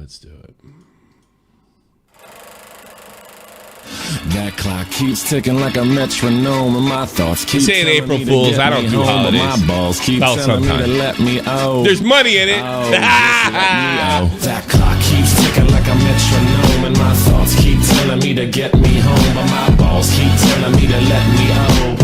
Let's do it. That clock keeps ticking like a metronome, and my thoughts keep saying telling April me to Fools. get I don't me do home, holidays. But my balls keep Well, telling me to sometimes. let me out. There's money in it. Oh, just let me out. That clock keeps ticking like a metronome, and my thoughts keep telling me to get me home, but my balls keep telling me to let me out.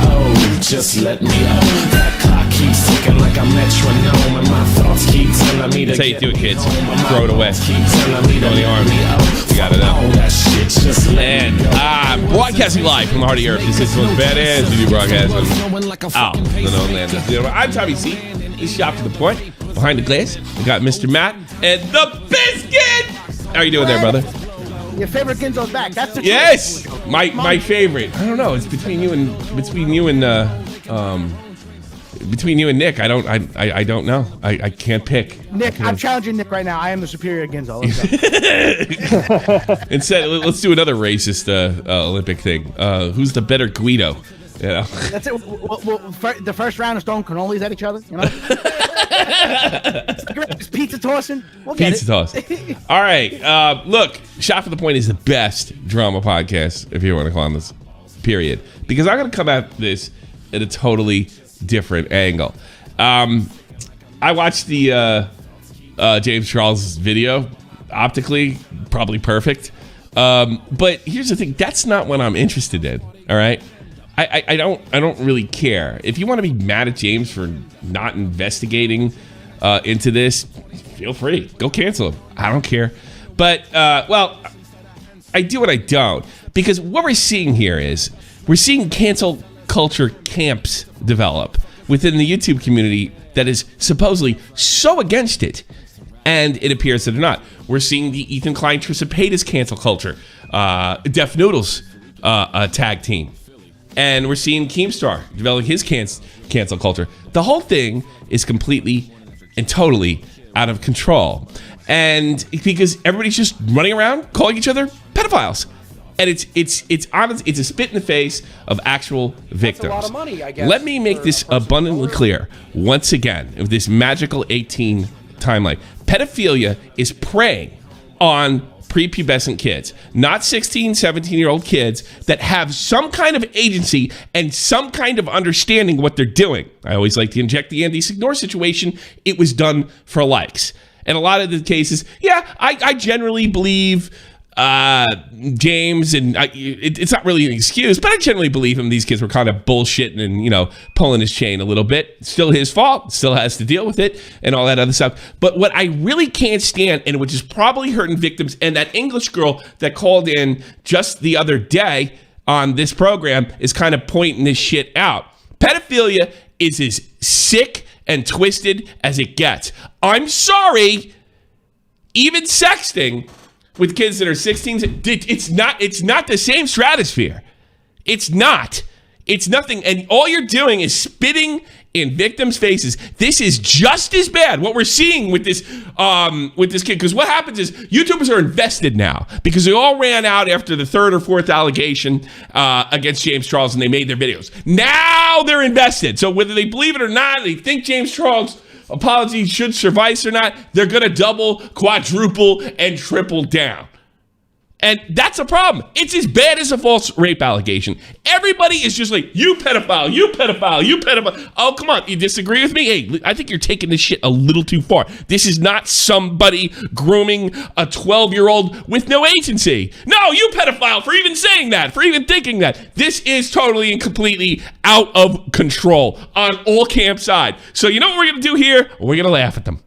Oh, just let me out. That clock keeps ticking like a metronome, and my thoughts keep telling me to That's how you do it, kids. home, but my Throw it away. balls keep telling me to Throw the let arm. me out. You got it up. Oh, that shit just let me And go. broadcasting live from the heart of the earth. This is the most badass TV broadcasting. Oh, the known land. I'm Tommy C. This is Shop to the Point. Behind the glass, we got Mr. Matt and the Biscuit. How you doing there, brother? Your favorite Ginzo's back. That's the Yes, truth. my favorite. I don't know. It's between you and Nick. I don't know. I can't pick. Nick, I'm challenging Nick right now. I am the superior Ginzo. Let's go. Instead, let's do another racist Olympic thing. Who's the better Guido? You know? That's it. The first round of stone cannolis at each other. You know. Just pizza tossing. We'll get Pizza toss. All right. Look, Shot for the Point is the best drama podcast, if you want to call it this, period. Because I'm going to come at this at a totally different angle. I watched the James Charles video. Optically, probably perfect. But here's the thing. That's not what I'm interested in. All right. I don't really care. If you want to be mad at James for not investigating into this, feel free. Go cancel him. I don't care. But, well, I do and I don't. Because what we're seeing here is we're seeing cancel culture camps develop within the YouTube community that is supposedly so against it. And it appears that they're not. We're seeing the Ethan Klein, TRISHA PAYTAS cancel culture. Def Noodles tag team. And we're seeing Keemstar developing his cancel culture. The whole thing is completely and totally out of control. And because everybody's just running around calling each other pedophiles. And it's honest, it's a spit in the face of actual victims. That's a lot of money, I guess. Let me make this abundantly clear once again with this magical 18 timeline. Pedophilia is preying on prepubescent kids, not 16, 17-year-old kids that have some kind of agency and some kind of understanding what they're doing. I always like to inject the Andy Signore situation. It was done for likes. And a lot of the cases, yeah, I generally believe James, and it's not really an excuse, but I generally believe him. These kids were kind of bullshitting and, you know, pulling his chain a little bit. Still his fault. Still has to deal with it and all that other stuff. But what I really can't stand, and which is probably hurting victims, and that English girl that called in just the other day on this program is kind of pointing this shit out. Pedophilia is as sick and twisted as it gets. I'm sorry. Even sexting with kids that are 16, it's not the same stratosphere. It's not. It's nothing. And all you're doing is spitting in victims' faces. This is just as bad, what we're seeing with this kid. Because what happens is YouTubers are invested now because they all ran out after the third or fourth allegation against James Charles and they made their videos. Now they're invested. So whether they believe it or not, they think James Charles' apology should suffice or not, they're going to double, quadruple, and triple down. And that's a problem. It's as bad as a false rape allegation. Everybody is just like, you pedophile, you pedophile, you pedophile. Oh, come on. You disagree with me? Hey, I think you're taking this shit a little too far. This is not somebody grooming a 12-year-old with no agency. No, you pedophile for even saying that, for even thinking that. This is totally and completely out of control on all camp side. So you know what we're going to do here? We're going to laugh at them.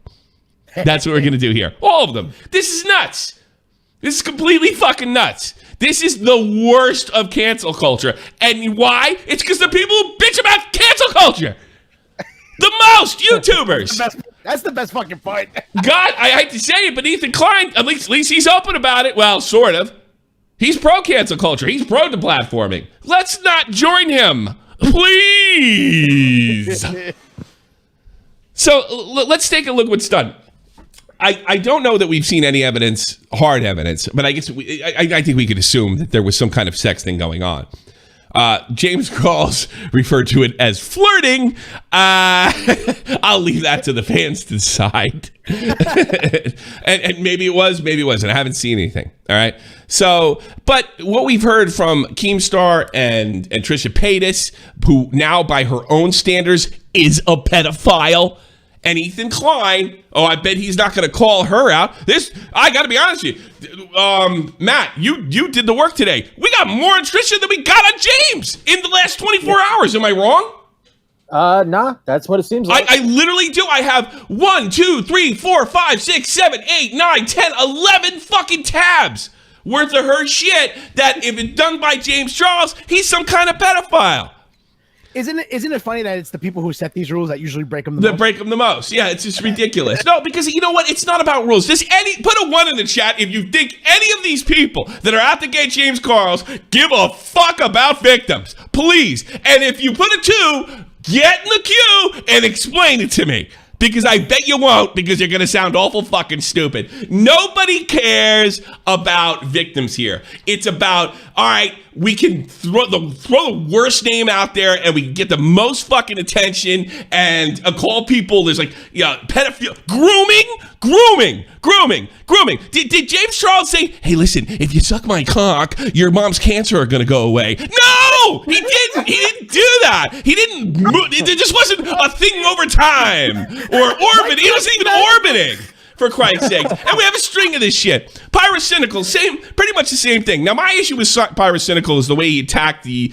That's what we're going to do here. All of them. This is nuts. This is completely fucking nuts. This is the worst of cancel culture. And why? It's because the people who bitch about cancel culture. The most YouTubers. That's the best fucking point. God, I hate to say it, but Ethan Klein, at least he's open about it. Well, sort of. He's pro-cancel culture. He's pro-deplatforming. Let's not join him. Please. So let's take a look what's done. I don't know that we've seen any evidence, hard evidence, but I guess I think we could assume that there was some kind of sex thing going on. James Carls referred to it as flirting. I'll leave that to the fans to decide. and maybe it was, maybe it wasn't. I haven't seen anything. All right. So, but what we've heard from Keemstar and TRISHA PAYTAS, who now by her own standards is a pedophile, and Ethan Klein, I bet he's not going to call her out. I got to be honest with you. Matt, you did the work today. We got more on TRISHA than we got on James in the last 24 hours. Am I wrong? Nah, that's what it seems like. I literally do. I have 1, 2, 3, 4, 5, 6, 7, 8, 9, 10, 11 fucking tabs worth of her shit that if it's done by James Charles, he's some kind of pedophile. Isn't it funny that it's the people who set these rules that usually break them the most? Break them the most. Yeah, it's just ridiculous. No, because you know what? It's not about rules. Put a 1 in the chat if you think any of these people that are out to get James Carls give a fuck about victims. Please. And if you put a 2, get in the queue and explain it to me. Because I bet you won't, because you're going to sound awful fucking stupid. Nobody cares about victims here. It's about, all right, we can throw the worst name out there and we can get the most fucking attention and call people, there's like, pedophile, grooming. Did James Charles say, hey, listen, if you suck my cock, your mom's cancer are going to go away? No, he didn't. He didn't do that. He didn't. It just wasn't a thing over time or orbiting. He wasn't even orbiting. For Christ's sake. And we have a string of this shit. Pyrocynical, pretty much the same thing. Now, my issue with Pyrocynical is the way he attacked the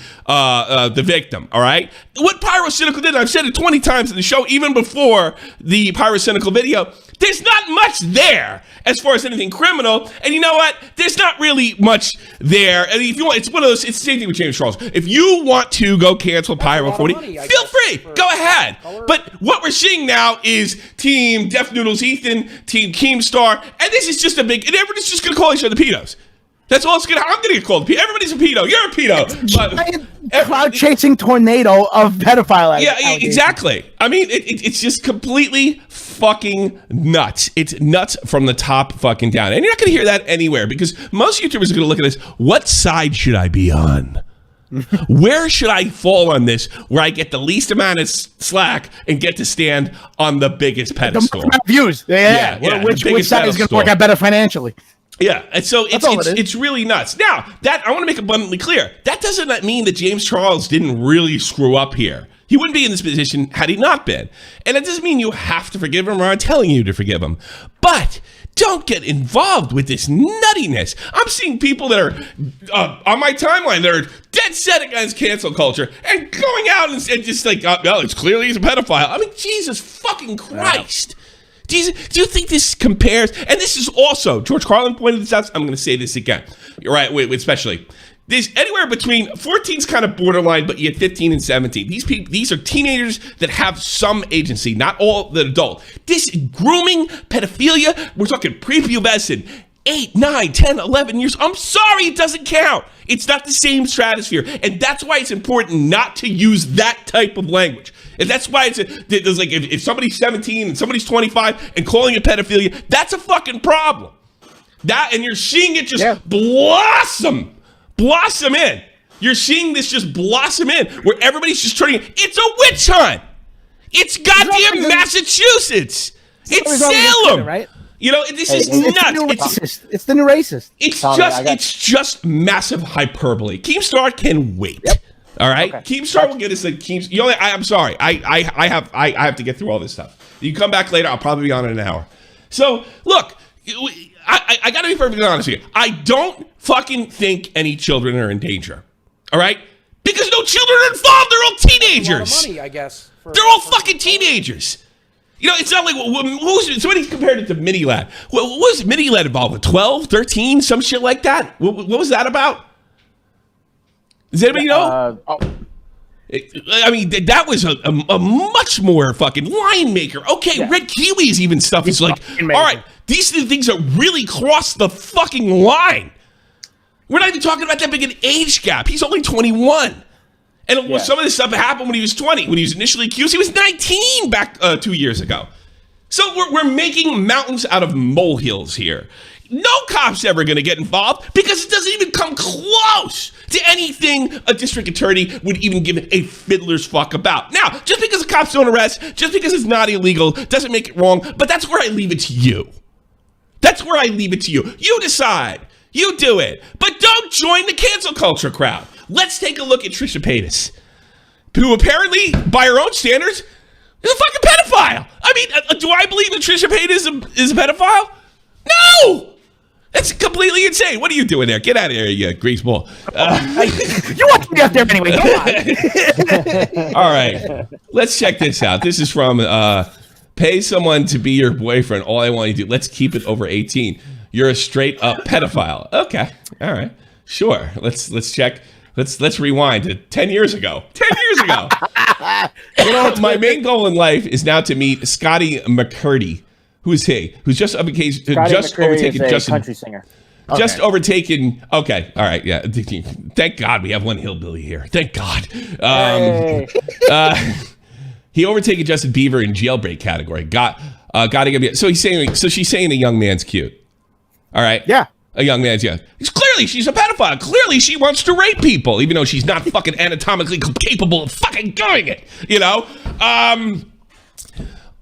victim, all right? What Pyrocynical did, I've said it 20 times in the show, even before the Pyrocynical video, there's not much there as far as anything criminal. And you know what? There's not really much there. And if you want, it's one of those, it's the same thing with James Charles. If you want to go cancel Pyro 40, feel free. Go ahead. But what we're seeing now is Team Def Noodles Ethan, Team Keemstar, and this is just a big, and everybody's just going to call each other pedos. That's all it's going to, I'm going to get called a pedo. Everybody's a pedo. You're a pedo. Cloud-chasing tornado of pedophile. Yeah, exactly. I mean, it's just completely fucking nuts. It's nuts from the top fucking down. And you're not going to hear that anywhere because most YouTubers are going to look at this. What side should I be on? Where should I fall on this where I get the least amount of slack and get to stand on the biggest pedestal? The views. Which side is going to work out better financially? Yeah, and so it's really nuts. Now, that I want to make abundantly clear, that doesn't mean that James Charles didn't really screw up here. He wouldn't be in this position had he not been. And it doesn't mean you have to forgive him or I'm telling you to forgive him. But don't get involved with this nuttiness. I'm seeing people that are on my timeline that are dead set against cancel culture and going out and just like, well, it's clearly he's a pedophile. I mean, Jesus fucking Christ. Do you think this compares? And this is also, George Carlin pointed this out. I'm going to say this again. You're right, especially. There's anywhere between 14's kind of borderline, but you get 15 and 17. These are teenagers that have some agency, not all the adult. This grooming, pedophilia, we're talking prepubescent, 8, 9, 10, 11 years. I'm sorry, it doesn't count. It's not the same stratosphere. And that's why it's important not to use that type of language. And that's why there's like, if somebody's 17 and somebody's 25 and calling it pedophilia, that's a fucking problem. And you're seeing it just blossom in. You're seeing this just blossom in where everybody's just turning it. It's a witch hunt. It's goddamn Massachusetts. It's Salem. Right? You know, this is nuts. It's the new racist. It's just massive hyperbole. Keemstar can wait. Yep. All right, okay. Keemstar will get us. I'm sorry. I have to get through all this stuff. You come back later. I'll probably be on in an hour. So look, I got to be perfectly honest with you. I don't fucking think any children are in danger. All right, because no children are involved. They're all teenagers. A lot of money, I guess. They're all fucking teenagers. You know, it's not like somebody compared it to Mini Lad. What was Mini Lad involved with? 12, 13, some shit like that? What was that about? Does anybody know? I mean, that was a much more fucking line maker. Okay, Red Kiwi's even stuff is like, all right, these are the things that really cross the fucking line. We're not even talking about that big an age gap. He's only 21. And some of this stuff happened when he was 20. When he was initially accused, he was 19 back 2 years ago. So we're making mountains out of molehills here. No cop's ever going to get involved because it doesn't even come close to anything a district attorney would even give a fiddler's fuck about. Now, just because the cops don't arrest, just because it's not illegal, doesn't make it wrong, but that's where I leave it to you. That's where I leave it to you. You decide. You do it. But don't join the cancel culture crowd. Let's take a look at TRISHA Paytas, who apparently, by her own standards, is a fucking pedophile. I mean, do I believe that TRISHA Paytas is a pedophile? No! That's completely insane. What are you doing there? Get out of here, you greaseball. You want to be up there anyway. Come on. All right. Let's check this out. This is from pay someone to be your boyfriend. All I want you to do. Let's keep it over 18. You're a straight up pedophile. Okay. All right. Sure. Let's check. Let's rewind to 10 years ago. 10 years ago. My main goal in life is now to meet Scotty McCurdy. Who is he? Who's just overtaken Justin? Country singer. Just overtaken. Okay. All right. Yeah. Thank God we have one hillbilly here. Thank God. He overtaken Justin Bieber in jailbreak category. Got to get. So she's saying a young man's cute. All right. Yeah. A young man's Clearly she's a pedophile. Clearly she wants to rape people, even though she's not fucking anatomically capable of fucking doing it. You know. Am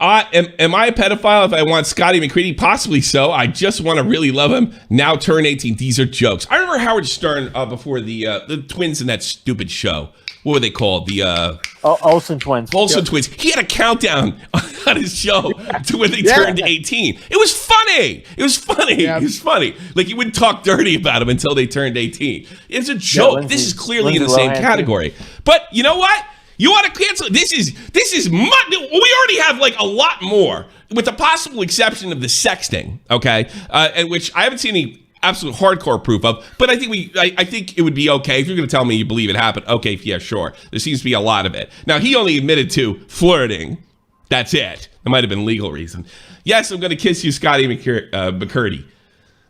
I a pedophile if I want Scotty McCready? Possibly so. I just want to really love him. Now turn 18. These are jokes. I remember Howard Stern before the twins in that stupid show. What were they called? The Olsen twins. Olsen twins. He had a countdown on his show to when they turned 18. It was funny. It was funny. Yeah. It was funny. Like you wouldn't talk dirty about them until they turned 18. It's a joke. This is clearly in the same category. But you know what? You want to cancel? This is we already have like a lot more, with the possible exception of the sexting, okay? And which I haven't seen any absolute hardcore proof of, but I think it would be okay if you're going to tell me you believe it happened. Okay, yeah, sure. There seems to be a lot of it. Now he only admitted to flirting. That's it. It might have been legal reason. Yes, I'm going to kiss you, Scotty McCurdy.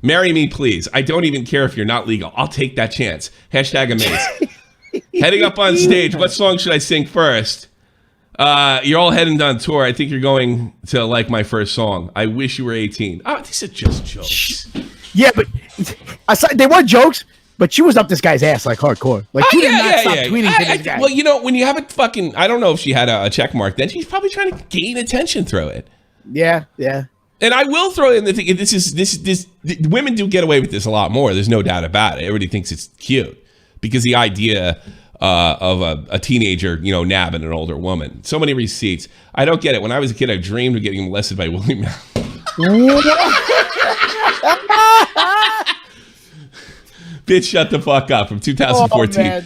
Marry me, please. I don't even care if you're not legal. I'll take that chance. Hashtag amaze. Heading up on stage, what song should I sing first? You're all heading on tour. I think you're going to like my first song. I wish you were 18. Oh, these are just jokes. Yeah, but they were jokes, but she was up this guy's ass like hardcore. Like she did not stop tweeting to this guy. Well, you know, when you have a fucking, I don't know if she had a check mark, then she's probably trying to gain attention through it. Yeah. And I will throw in the thing. Women do get away with this a lot more. There's no doubt about it. Everybody thinks it's cute. Because the idea of a teenager, you know, nabbing an older woman. So many receipts. I don't get it. When I was a kid, I dreamed of getting molested by Willie Mel. Bitch, shut the fuck up from 2014.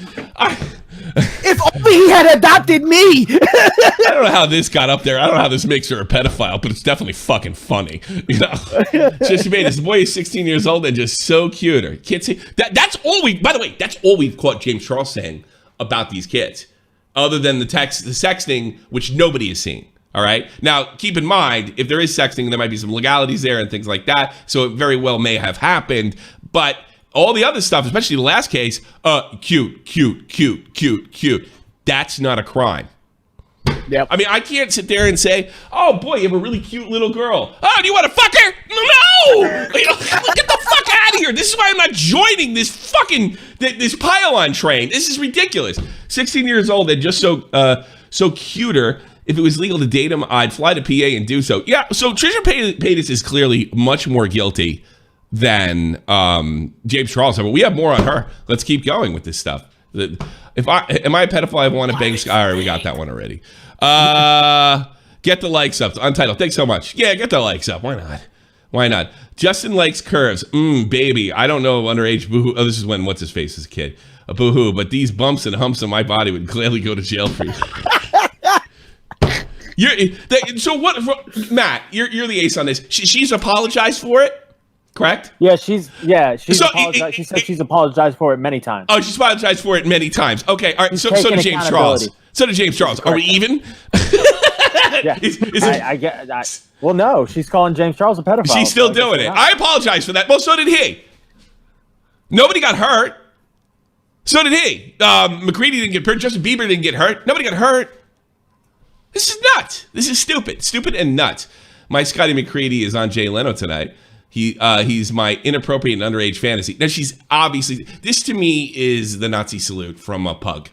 If only he had adopted me. I don't know how this got up there. I don't know how this makes her a pedophile, but it's definitely fucking funny. You know, just made this boy is 16 years old and just so cute. Or can't see that. That's all we. By the way, that's all we've caught James Charles saying about these kids, other than the sexting, which nobody has seen. All right. Now, keep in mind, if there is sexting, there might be some legalities there and things like that. So it very well may have happened, but. All the other stuff, especially the last case, cute. That's not a crime. Yep. I mean, I can't sit there and say, oh, boy, you have a really cute little girl. Oh, do you want to fuck her? No! You know, get the fuck out of here. This is why I'm not joining this fucking, this pile-on train. This is ridiculous. 16 years old and just so cuter. If it was legal to date him, I'd fly to PA and do so. Yeah, so TRISHA Paytas is clearly much more guilty than James Charles. But we have more on her. Let's keep going with this stuff. Am I a pedophile? I want to bang Sky. All right, we got that one already. Get the likes up. Untitled. Thanks so much. Yeah, get the likes up. Why not? Justin likes curves. Baby. I don't know underage boohoo. Oh, this is when what's his face is a kid. A boohoo. But these bumps and humps in my body would gladly go to jail for you. So what, Matt? You're the ace on this. She's apologized for it. Correct? Yeah, she's apologized. She said she's apologized for it many times. Oh, she's apologized for it many times. Okay, all right. So did James Charles. So did James Charles. Are we even? Yeah. Well, no, she's calling James Charles a pedophile. She's still doing it. I apologize for that. Well, so did he. Nobody got hurt. So did he. McCready didn't get hurt. Justin Bieber didn't get hurt. Nobody got hurt. This is nuts. This is stupid. Stupid and nuts. My Scotty McCready is on Jay Leno tonight. He's my inappropriate and underage fantasy. Now she's obviously, this to me is the Nazi salute from a pug.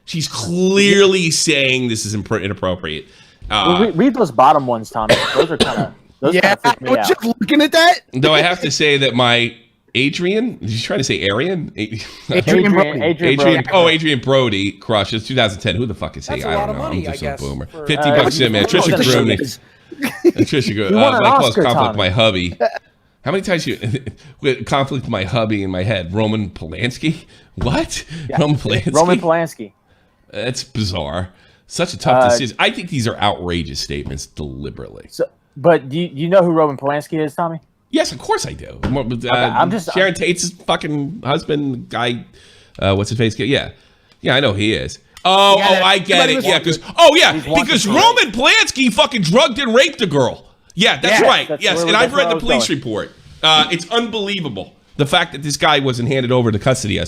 She's clearly saying this is inappropriate. Read those bottom ones, Tommy. Those are kind of freak me out. Just looking at that. Though I have to say that my Adrian, did you try to say Arian? Adrian Brody. Oh, Adrian Brody crush. It's 2010. Who the fuck is he? That's I a lot don't of know. money, I'm just I a guess, boomer. for- 50 bucks in, man. Trisha groomed me. Trisha, won an my close Oscar, conflict Tommy. with my hubby. How many times you conflict with my hubby in my head? Roman Polanski? What? Yeah. Roman Polanski? Roman Polanski. That's bizarre. Such a tough decision. I think these are outrageous statements deliberately. So, but do you know who Roman Polanski is, Tommy? Yes, of course I do. I'm just Sharon Tate's fucking husband, guy. What's his face? Yeah, I know who he is. Oh, I get it. Yeah, because Roman Polanski fucking drugged and raped a girl. Yeah, that's right. Yes, and I've read the police report. It's unbelievable the fact that this guy wasn't handed over to custody.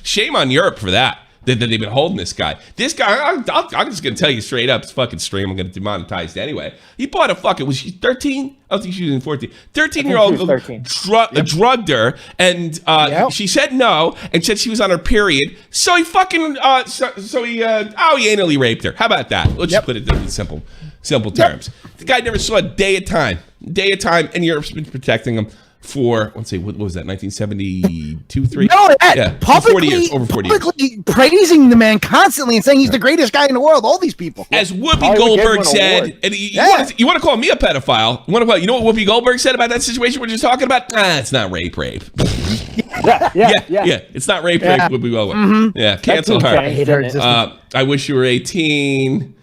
Shame on Europe for that. That they've been holding this guy. This guy, I'm just going to tell you straight up, it's fucking stream. I'm going to demonetize it anyway. He bought a fucking, was she 13? I don't think she was in 14. 13-year-old drugged her, and she said no, and said she was on her period. So he fucking, he anally raped her. How about that? Let's just put it in simple terms. The guy never saw a day of time, and Europe's been protecting him for, let's see, what was that, 1972, 3? No, over 40 years. Praising the man constantly and saying he's the greatest guy in the world. All these people. As Whoopi Goldberg said, and you want to call me a pedophile? You know what Whoopi Goldberg said about that situation we're just talking about? It's not rape. Yeah. It's not rape. Whoopi Goldberg. Mm-hmm. Yeah, cancel her. I wish you were 18.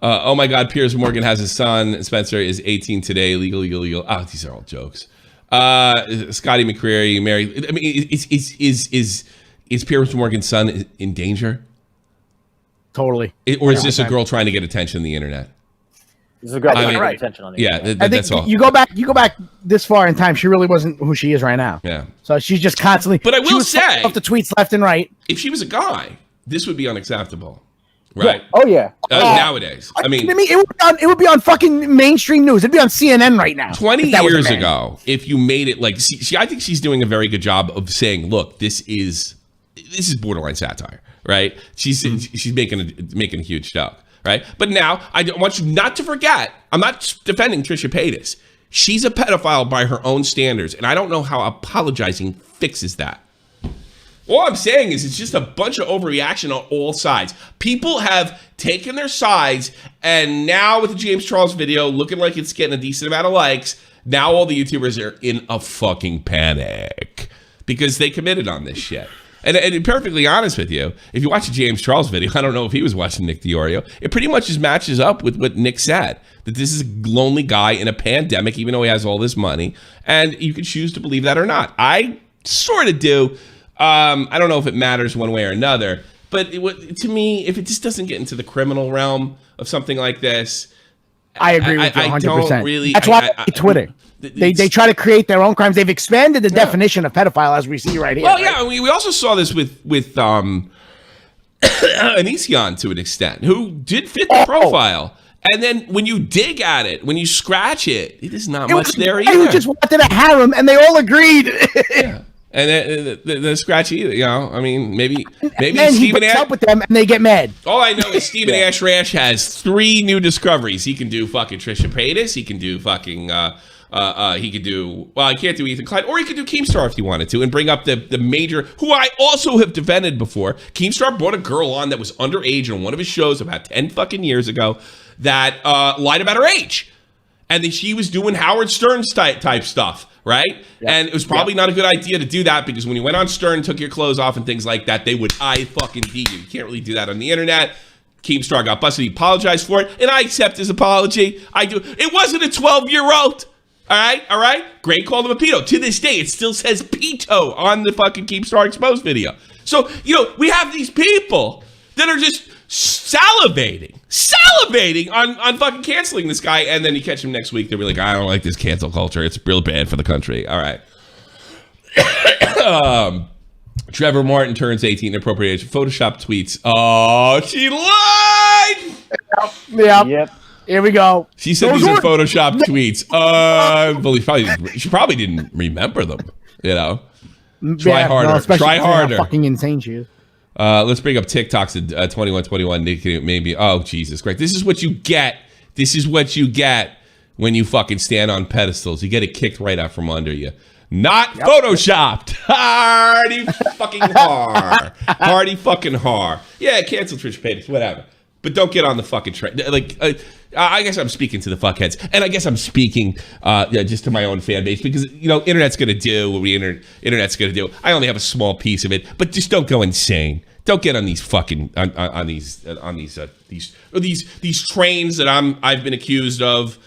Oh my God, Piers Morgan has a son. Spencer is 18 today. Legal. Oh, these are all jokes. Scotty McCreary married. I mean, is Piers Morgan's son in danger? Totally. Or is this a girl trying to get attention on the internet? This is a girl trying to get attention on the internet. I think that's all. You go back this far in time. She really wasn't who she is right now. Yeah. So she's just constantly. But I will say, off the tweets left and right. If she was a guy, this would be unacceptable. Right. Yeah. Oh yeah. Nowadays, I mean, it would be on fucking mainstream news. It'd be on CNN right now. 20 years ago, if you made it like, I think she's doing a very good job of saying, look, this is borderline satire, right? She's making a huge joke, right? But now I want you not to forget, I'm not defending TRISHA PAYTAS. She's a pedophile by her own standards, and I don't know how apologizing fixes that. All I'm saying is it's just a bunch of overreaction on all sides. People have taken their sides, and now with the James Charles video looking like it's getting a decent amount of likes, now all the YouTubers are in a fucking panic because they committed on this shit. And to be perfectly honest with you, if you watch the James Charles video, I don't know if he was watching Nick DiOrio, it pretty much just matches up with what Nick said, that this is a lonely guy in a pandemic, even though he has all this money, and you can choose to believe that or not. I sort of do. I don't know if it matters one way or another, but to me, if it just doesn't get into the criminal realm of something like this, I agree with you 100%. I don't really. That's why Twitter. They try to create their own crimes. They've expanded the definition of pedophile, as we see right here. Well, yeah, we also saw this with Anision to an extent, who did fit the profile. And then when you dig at it, when you scratch it, it is not much there either. Who just wanted a harem, and they all agreed. Yeah. And the scratchy, I mean, maybe Stephen Ash up with them, and they get mad. All I know is Stephen Ash Rash has 3 new discoveries. He can do fucking TRISHA PAYTAS. He can do fucking he could do, well, I can't do Ethan Klein, or he could do Keemstar if he wanted to, and bring up the major, who I also have defended before. Keemstar brought a girl on that was underage on one of his shows about 10 fucking years ago that lied about her age, and that she was doing Howard Stern's type stuff. Right? Yep. And it was probably not a good idea to do that, because when you went on Stern, took your clothes off and things like that, they would fucking you. You can't really do that on the internet. Keemstar got busted. He apologized for it, and I accept his apology. I do. It wasn't a 12-year-old. All right? Gray called him a pedo. To this day, it still says pedo on the fucking Keemstar Exposed video. So, we have these people that are just salivating on fucking canceling this guy, and then you catch him next week, they'll be like, I don't like this cancel culture, it's real bad for the country. All right. Trevor Martin turns 18, appropriation Photoshop tweets. Oh, she lied. Yep. Here we go. She said these are Photoshop tweets. She probably didn't remember them. You know, try harder. Try harder. Fucking insane she is. Let's bring up TikToks at 2121. Maybe. Oh Jesus Christ! This is what you get. This is what you get when you fucking stand on pedestals. You get it kicked right out from under you. Not photoshopped. Hardy fucking har. Hardy fucking har. Yeah, cancel Trisha Paytas, whatever. But don't get on the fucking train. Like, I guess I'm speaking to the fuckheads, and I guess I'm speaking just to my own fan base because you know, internet's gonna do what the internet's gonna do. I only have a small piece of it, but just don't go insane. Don't get on these fucking on these trains that I've been accused of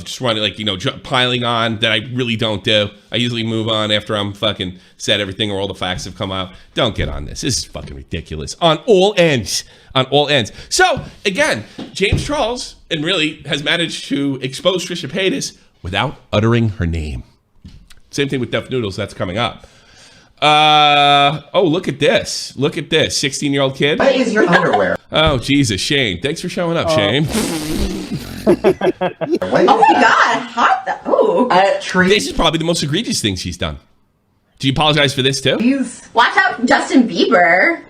just running, like, you know, piling on that I really don't do. I usually move on after I'm fucking said everything or all the facts have come out. Don't get on this. This is fucking ridiculous on all ends. On all ends. So, again, James Charles and really has managed to expose Trisha Paytas without uttering her name. Same thing with Duff Noodles. That's coming up. Oh, look at this. Look at this. 16-year-old kid. What is your underwear? Oh, Jesus. Shane. Thanks for showing up, Shane. Oh my God, hot! Oh, this is probably the most egregious thing she's done. Do you apologize for this too? Watch out, Justin Bieber.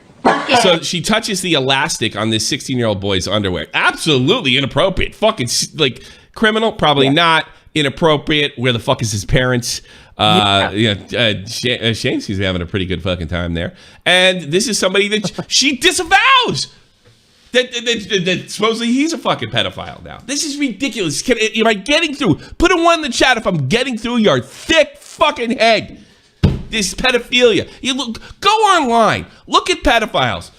So she touches the elastic on this 16-year-old boy's underwear. Absolutely inappropriate. Fucking like criminal. Probably not inappropriate. Where the fuck is his parents? Shane seems to be having a pretty good fucking time there. And this is somebody that she disavows. That supposedly he's a fucking pedophile now. This is ridiculous. Am I getting through? Put a 1 in the chat if I'm getting through your thick fucking head. This pedophilia. Go online. Look at pedophiles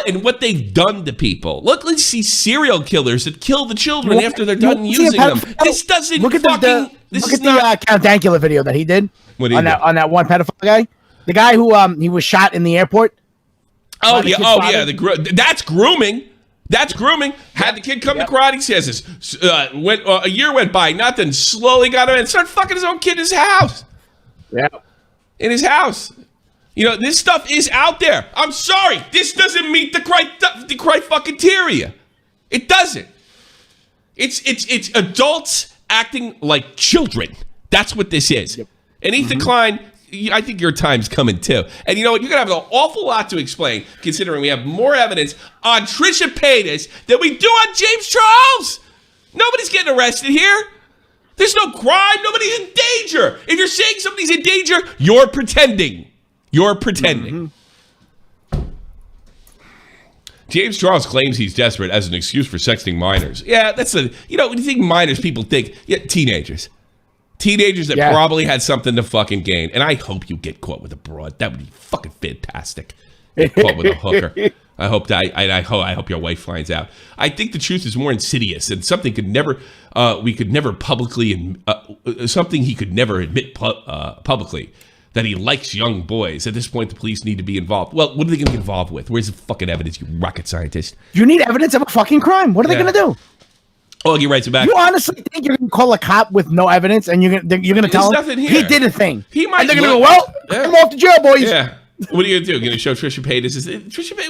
and what they've done to people. Let's see serial killers that kill the children after they're done using them. This doesn't look at fucking. Look at the Count Dankula video that he did on that one pedophile guy. The guy who he was shot in the airport. Oh yeah. That's grooming. That's grooming. Had the kid come to karate classes. A year went by. Nothing. Slowly got him and started fucking his own kid in his house. Yeah. In his house. You know, this stuff is out there. I'm sorry. This doesn't meet the criteria. It doesn't. It's adults acting like children. That's what this is. Yep. And Ethan Klein, I think your time's coming too. And you know what? You're going to have an awful lot to explain, considering we have more evidence on Trisha Paytas than we do on James Charles. Nobody's getting arrested here. There's no crime. Nobody's in danger. If you're saying somebody's in danger, you're pretending. You're pretending. James Charles claims he's desperate as an excuse for sexting minors. Yeah, that's when you think minors, people think, teenagers. Teenagers that probably had something to fucking gain. And I hope you get caught with a broad. That would be fucking fantastic. Get caught with a hooker. I hope that I hope your wife finds out. I think the truth is more insidious and something we could never publicly something he could never admit publicly, that he likes young boys. At this point, the police need to be involved. Well, what are they going to get involved with? Where's the fucking evidence, you rocket sentist? You need evidence of a fucking crime. What are they going to do? Oh, he writes it back. You honestly think you're going to call a cop with no evidence and you're going to tell him he did a thing? He might. And they're going to go, I'm off to jail, boys. Yeah. What are you going to do? Going to show Trisha Paytas?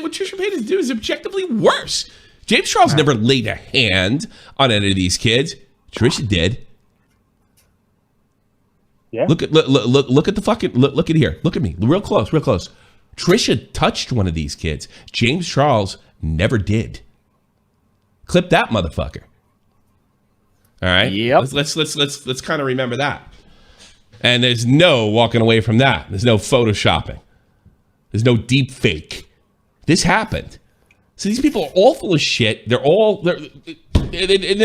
What Trisha Paytas do is objectively worse. James Charles never laid a hand on any of these kids. Trisha did. Yeah. Look at the fucking look at here. Look at me, real close. Trisha touched one of these kids. James Charles never did. Clip that motherfucker. All right. Yep. Let's kind of remember that. And there's no walking away from that. There's no photoshopping. There's no deep fake. This happened. So these people are all full of shit. They're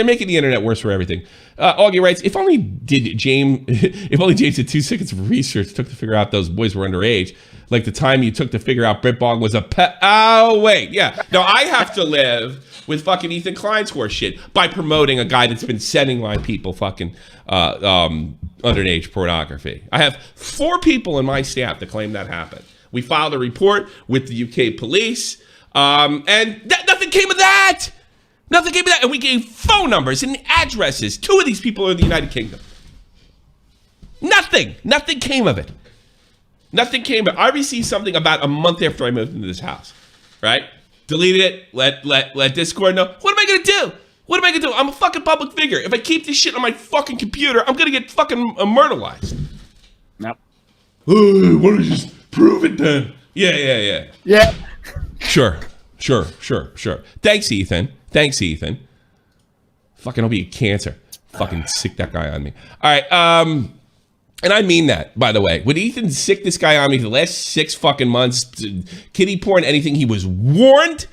making the internet worse for everything. Augie writes, if only James did 2 seconds of research took to figure out those boys were underage, like the time you took to figure out Britt Bong was a pet. Oh, wait. Yeah. No, I have to live with fucking Ethan Klein's horse shit by promoting a guy that's been sending my people fucking underage pornography. I have 4 people in my staff that claim that happened. We filed a report with the UK police, and nothing came of that. Nothing came of that. And we gave phone numbers and addresses. 2 of these people are in the United Kingdom. Nothing came of it. Nothing came of it. I received something about a month after I moved into this house, right? Deleted it, let Discord know. What am I going to do? What am I gonna do? I'm a fucking public figure. If I keep this shit on my fucking computer, I'm gonna get fucking murderized. Nope. Oh, why don't you just prove it then? Yeah. Yeah. Sure. Thanks, Ethan. Fucking hope you get cancer. Fucking sick that guy on me. All right, and I mean that, by the way. When Ethan sick this guy on me for the last 6 fucking months, kiddie porn, anything, he was warned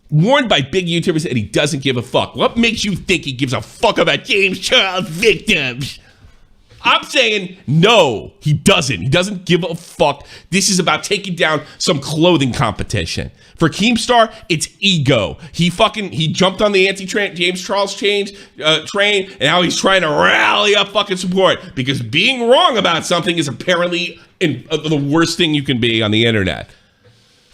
by big YouTubers, and he doesn't give a fuck. What makes you think he gives a fuck about James Charles victims? I'm saying no, he doesn't. He doesn't give a fuck. This is about taking down some clothing competition. For Keemstar, it's ego. He jumped on the James Charles train, and now he's trying to rally up fucking support because being wrong about something is apparently the worst thing you can be on the internet.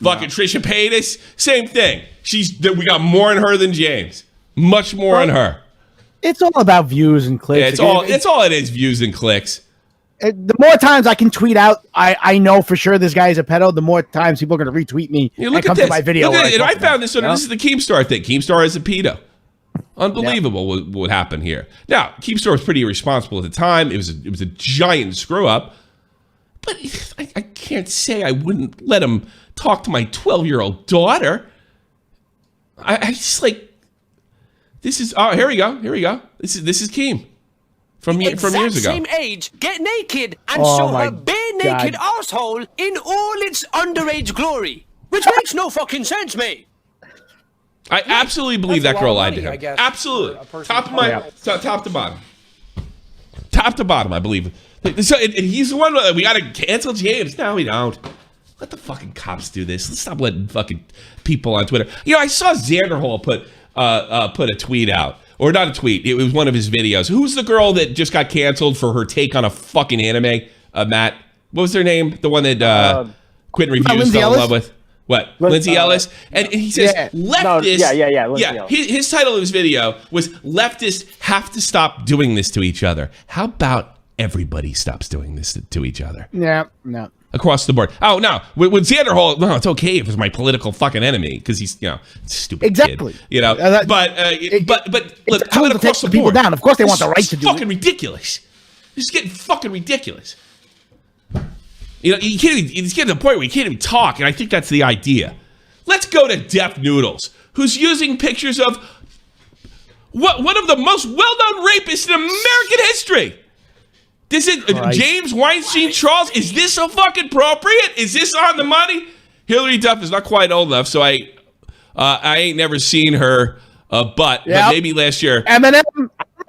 Fucking TRISHA PAYTAS, same thing. We got more on her than James. Much more on her. It's all about views and clicks. Yeah, it's all it is, views and clicks. The more times I can tweet out, I know for sure this guy is a pedo, the more times people are going to retweet me and come to my video. I found this one. This is the Keemstar thing. Keemstar is a pedo. Unbelievable what happened here. Now, Keemstar was pretty irresponsible at the time. It was a giant screw up. But I can't say I wouldn't let him talk to my 12-year-old daughter. I just like... This is here we go. This is Keem from years ago. Same age, get naked and show her bare naked asshole in all its underage glory, which makes no fucking sense, mate. I absolutely believe that girl lied to him. Absolutely, top to bottom, I believe. So and he's the one we got to cancel James. No, we don't. Let the fucking cops do this. Let's stop letting fucking people on Twitter. I saw Xander Hall put a tweet out. Or not a tweet. It was one of his videos. Who's the girl that just got canceled for her take on a fucking anime? Matt. What was her name? The one that Quentin Reviews fell in love with? What? Lindsay Ellis? And he says, leftists... Yeah. His title of his video was, leftists have to stop doing this to each other. How about everybody stops doing this to each other? Yeah, no. Across the board. Oh, no. With Xander Hall, no, it's okay if it's my political fucking enemy because he's, stupid exactly. Kid. But look, how about across the people board? Down. Of course they want the right to do it. It's fucking ridiculous. It's getting fucking ridiculous. You can't even, it's getting to the point where you can't even talk, and I think that's the idea. Let's go to Deaf Noodles, who's using pictures of one of the most well-known rapists in American history. This is James Weinstein Charles. Is this so fucking appropriate? Is this on the money? Hillary Duff is not quite old enough, so I ain't never seen her but maybe last year. Eminem.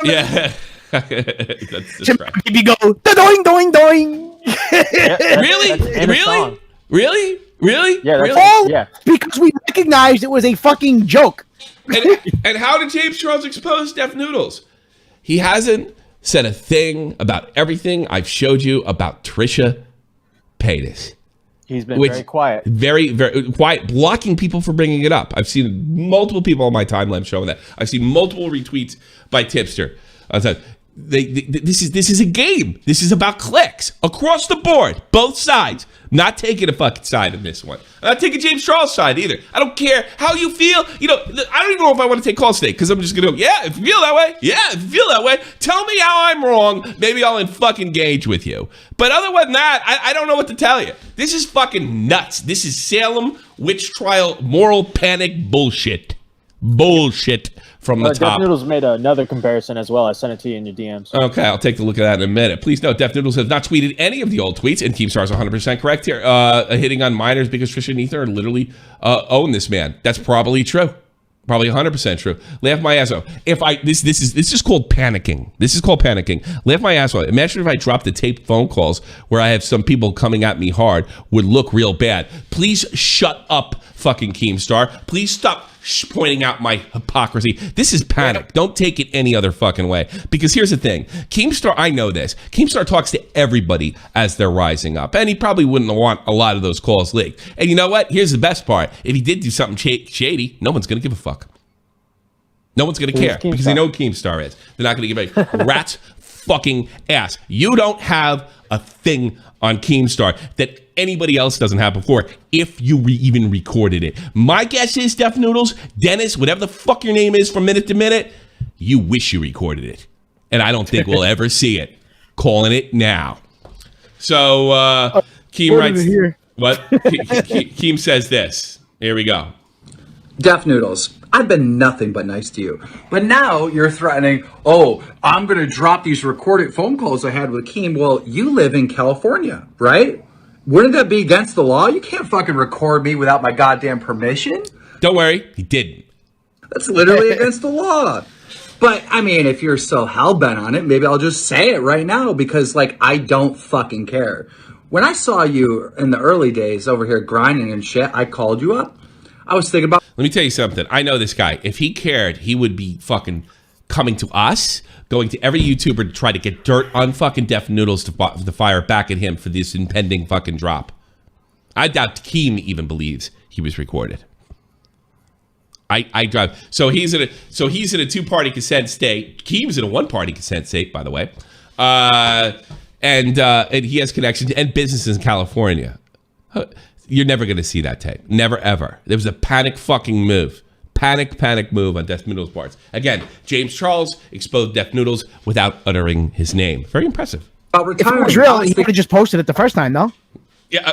Yeah. That's right. Baby go doing doing. Really? Yeah. Because we recognized it was a fucking joke. And how did James Charles expose Deaf Noodles? He hasn't said a thing about everything I've showed you about TRISHA PAYTAS. He's been very quiet. Very, very quiet, blocking people from bringing it up. I've seen multiple people on my timeline showing that. I've seen multiple retweets by Tipster. This is a game. This is about clicks across the board, both sides. Not taking a fucking side in this one. I'm not taking James Charles' side either. I don't care how you feel. I don't even know if I want to take calls today because I'm just gonna go, yeah, if you feel that way, tell me how I'm wrong. Maybe I'll fucking engage with you. But other than that, I don't know what to tell you. This is fucking nuts. This is Salem witch trial moral panic bullshit. Bullshit from the top. Deaf Noodles made another comparison as well. I sent it to you in your DMs. Okay, I'll take a look at that in a minute. Please note, Deaf Noodles has not tweeted any of the old tweets, and Keemstar is 100% correct here. Hitting on minors because TRISHA and Ethan are literally own this man. That's probably true. Probably 100% true. Laugh my ass off. This is called panicking. This is called panicking. Laugh my ass off. Imagine if I dropped the taped phone calls where I have some people coming at me hard would look real bad. Please shut up, fucking Keemstar. Please stop pointing out my hypocrisy. This is panic. Don't take it any other fucking way. Because here's the thing. Keemstar, I know this. Keemstar talks to everybody as they're rising up. And he probably wouldn't want a lot of those calls leaked. And you know what? Here's the best part. If he did do something shady, no one's going to give a fuck. No one's going to care. Because they know who Keemstar is. They're not going to give a rat's fucking ass. You don't have a thing on Keemstar that anybody else doesn't have before, if you even recorded it. My guess is, Deaf Noodles, Dennis, whatever the fuck your name is from minute to minute, You wish you recorded it. And I don't think we'll ever see it. Calling it now. So, Keem writes... What? Keem says this. Here we go. Def Noodles, I've been nothing but nice to you. But now you're threatening, oh, I'm going to drop these recorded phone calls I had with Keem. Well, you live in California, right? Wouldn't that be against the law? You can't fucking record me without my goddamn permission. Don't worry, he didn't. That's literally against the law. But, I mean, if you're so hell-bent on it, maybe I'll just say it right now because, like, I don't fucking care. When I saw you in the early days over here grinding and shit, I called you up. I was thinking about... Let me tell you something. I know this guy. If he cared, he would be fucking coming to us, going to every YouTuber to try to get dirt on fucking Def Noodles to fire back at him for this impending fucking drop. I doubt Keem even believes he was recorded. I drive. So he's in a 2-party consent state. Keem's in a 1-party consent state, by the way. And he has connections and businesses in California. You're never going to see that tape. Never, ever. There was a panic fucking move. Panic move on Def Noodles' parts. Again, James Charles exposed Def Noodles without uttering his name. Very impressive. If it was real, he would have just posted it the first time, no? Yeah,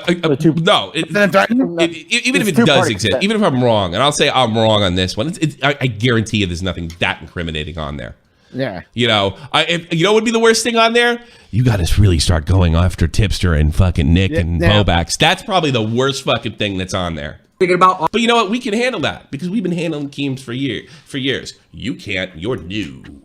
no. Even if it does exist, even if I'm wrong, and I'll say I'm wrong on this one, I guarantee you there's nothing that incriminating on there. Yeah. You know, you know what would be the worst thing on there? You got to really start going after Tipster and fucking Nick and Bobax. That's probably the worst fucking thing that's on there. But you know what? We can handle that because we've been handling Keems for years. You can't. You're new.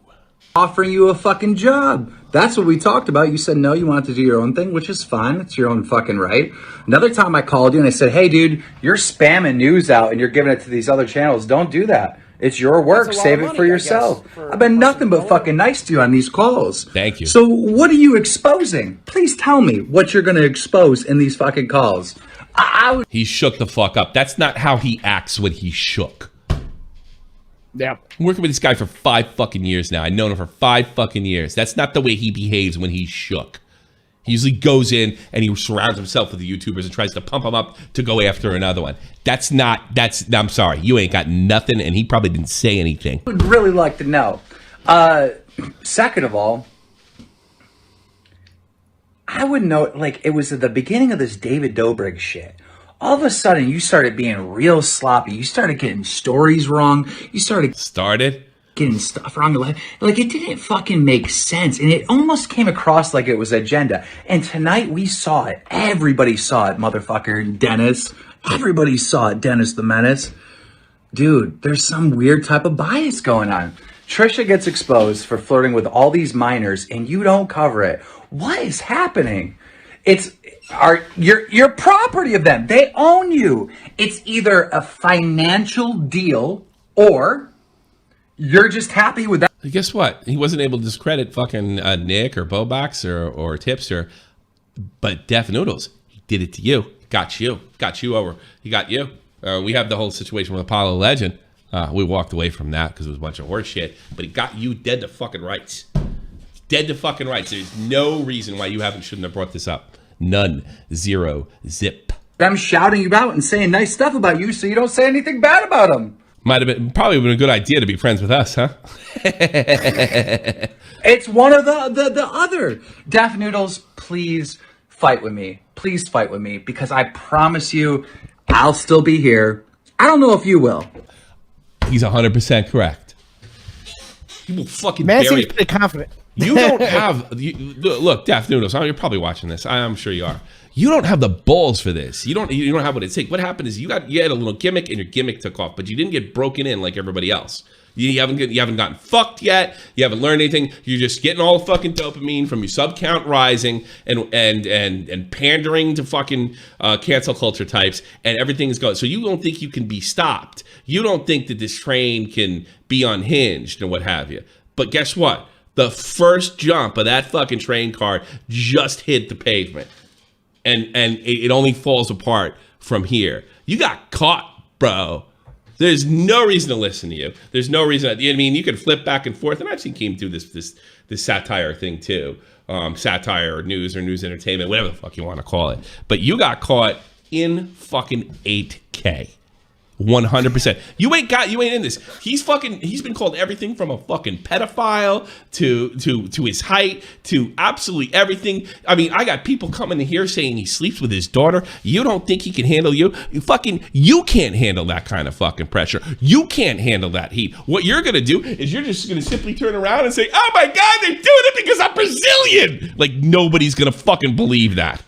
Offering you a fucking job. That's what we talked about. You said no, you wanted to do your own thing, which is fine. It's your own fucking right. Another time I called you and I said, hey, dude, you're spamming news out and you're giving it to these other channels. Don't do that. It's your work. Save it for yourself. I've been nothing but fucking nice to you on these calls. Thank you. So what are you exposing? Please tell me what you're going to expose in these fucking calls. He shook the fuck up. That's not how he acts when he shook. Yeah. I'm working with this guy for 5 fucking years now. I've known him for 5 fucking years. That's not the way he behaves when he's shook. He usually goes in and he surrounds himself with the YouTubers and tries to pump them up to go after another one. I'm sorry. You ain't got nothing, and he probably didn't say anything. I would really like to know. Second of all, I would know, like, it was at the beginning of this David Dobrik shit. All of a sudden, you started being real sloppy. You started getting stories wrong. You started getting stuff wrong. Like, it didn't fucking make sense. And it almost came across like it was agenda. And tonight, we saw it. Everybody saw it, motherfucker. Dennis. Everybody saw it, Dennis the Menace. Dude, there's some weird type of bias going on. Trisha gets exposed for flirting with all these minors, and you don't cover it. What is happening? You're property of them. They own you. It's either a financial deal or you're just happy with that. Guess what? He wasn't able to discredit fucking Nick or Bobax or Tipster, but Def Noodles, he did it to you. Got you over. He got you. We have the whole situation with Apollo Legend. We walked away from that because it was a bunch of horse shit, but he got you dead to fucking rights. Dead to fucking rights. There's no reason why you shouldn't have brought this up. None. Zero. Zip. I'm shouting you out and saying nice stuff about you so you don't say anything bad about them. Probably been a good idea to be friends with us, huh? It's one of the other. Def Noodles, please fight with me. Please fight with me because I promise you I'll still be here. I don't know if you will. He's 100% correct. He will fucking Man bury seems pretty confident. You don't have... look, Def Noodles, you're probably watching this. I'm sure you are. You don't have the balls for this. You don't have what it takes. What happened is you had a little gimmick and your gimmick took off, but you didn't get broken in like everybody else. You haven't gotten fucked yet. You haven't learned anything. You're just getting all the fucking dopamine from your sub count rising and pandering to fucking cancel culture types, and everything's going. So you don't think you can be stopped. You don't think that this train can be unhinged and what have you. But guess what? The first jump of that fucking train car just hit the pavement. And it only falls apart from here. You got caught, bro. There's no reason to listen to you. There's no reason. I mean, you could flip back and forth, and I've seen Keem do this satire thing too, satire or news entertainment, whatever the fuck you want to call it. But you got caught in fucking 8K. 100%. You ain't in this. He's been called everything from a fucking pedophile to his height to absolutely everything. I mean, I got people coming in here saying he sleeps with his daughter. You don't think he can handle you? You can't handle that kind of fucking pressure. You can't handle that heat. What you're gonna do is you're just gonna simply turn around and say, "Oh my God, they're doing it because I'm Brazilian." Like nobody's gonna fucking believe that.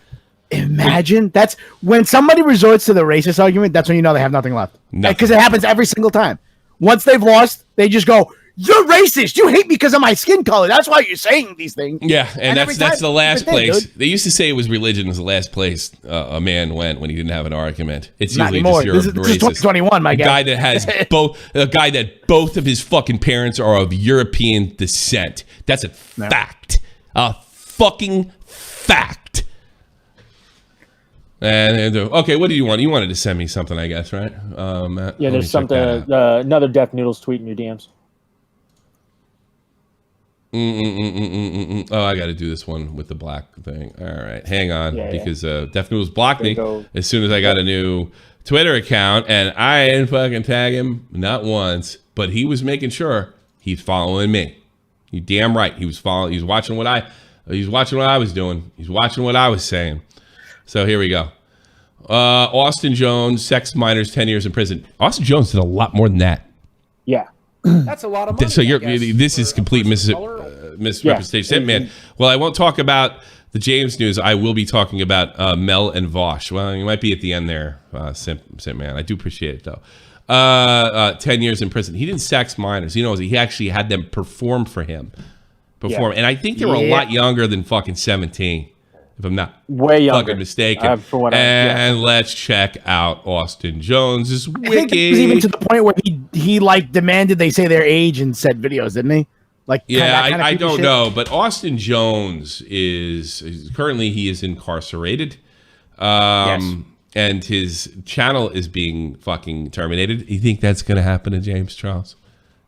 Imagine that's when somebody resorts to the racist argument. That's when you know they have nothing left, because it happens every single time. Once they've lost, they just go, "You're racist. You hate me because of my skin color. That's why you're saying these things." Yeah, and that's the last place. They used to say it was religion was the last place a man went when he didn't have an argument. It's not usually anymore. just This is 2021, my guy that has a guy that both of his fucking parents are of European descent. That's a fact. A fucking fact. And okay, what do you want? You wanted to send me something, I guess, right? Matt, yeah, there's something. Another Deaf Noodles tweet in your DMs. Oh, I got to do this one with the black thing. All right, hang on, because Deaf Noodles blocked me as soon as I got a new Twitter account, and I didn't fucking tag him not once, but he was making sure he's following me. You damn right, he was following. He was watching what I was doing. He's watching what I was saying. So here we go. Austin Jones, sex minors, 10 years in prison. Austin Jones did a lot more than that. Yeah. That's a lot of money. So this is complete misrepresentation. Man, well, I won't talk about the James news. I will be talking about Mel and Vosh. Well, you might be at the end there, Simp Man. I do appreciate it, though. 10 years in prison. He didn't sex minors. You know, he actually had them perform for him. And I think they were a lot younger than fucking 17. If I'm not way fucking mistaken. Let's check out Austin Jones's wiki. I think it was even to the point where he like demanded they say their age in said videos, didn't he? Like, I don't know, but Austin Jones is currently he is incarcerated, and his channel is being fucking terminated. You think that's gonna happen to James Charles?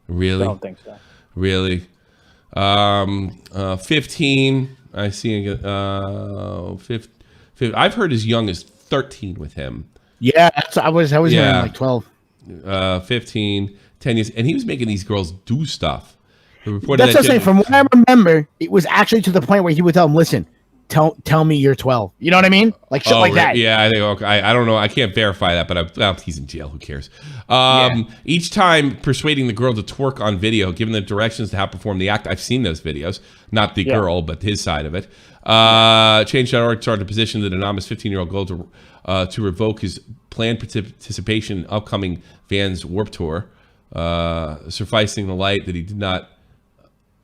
Really? I don't think so. Really? 15. I see. I've heard as young as 13 with him. Yeah, I was hearing like 12. 15, 10 years, and he was making these girls do stuff. That's what I'm saying. From what I remember, it was actually to the point where he would tell them, "Listen, tell me you're 12." You know what I mean? Like shit like that. Yeah, I think. Okay, I don't know. I can't verify that, but he's in jail. Who cares? Each time persuading the girl to twerk on video, giving them directions to how to perform the act. I've seen those videos. Not the girl, but his side of it. Change.org started to position the anonymous 15-year-old girl to revoke his planned participation in upcoming Vans Warped Tour, sufficing the light that he did not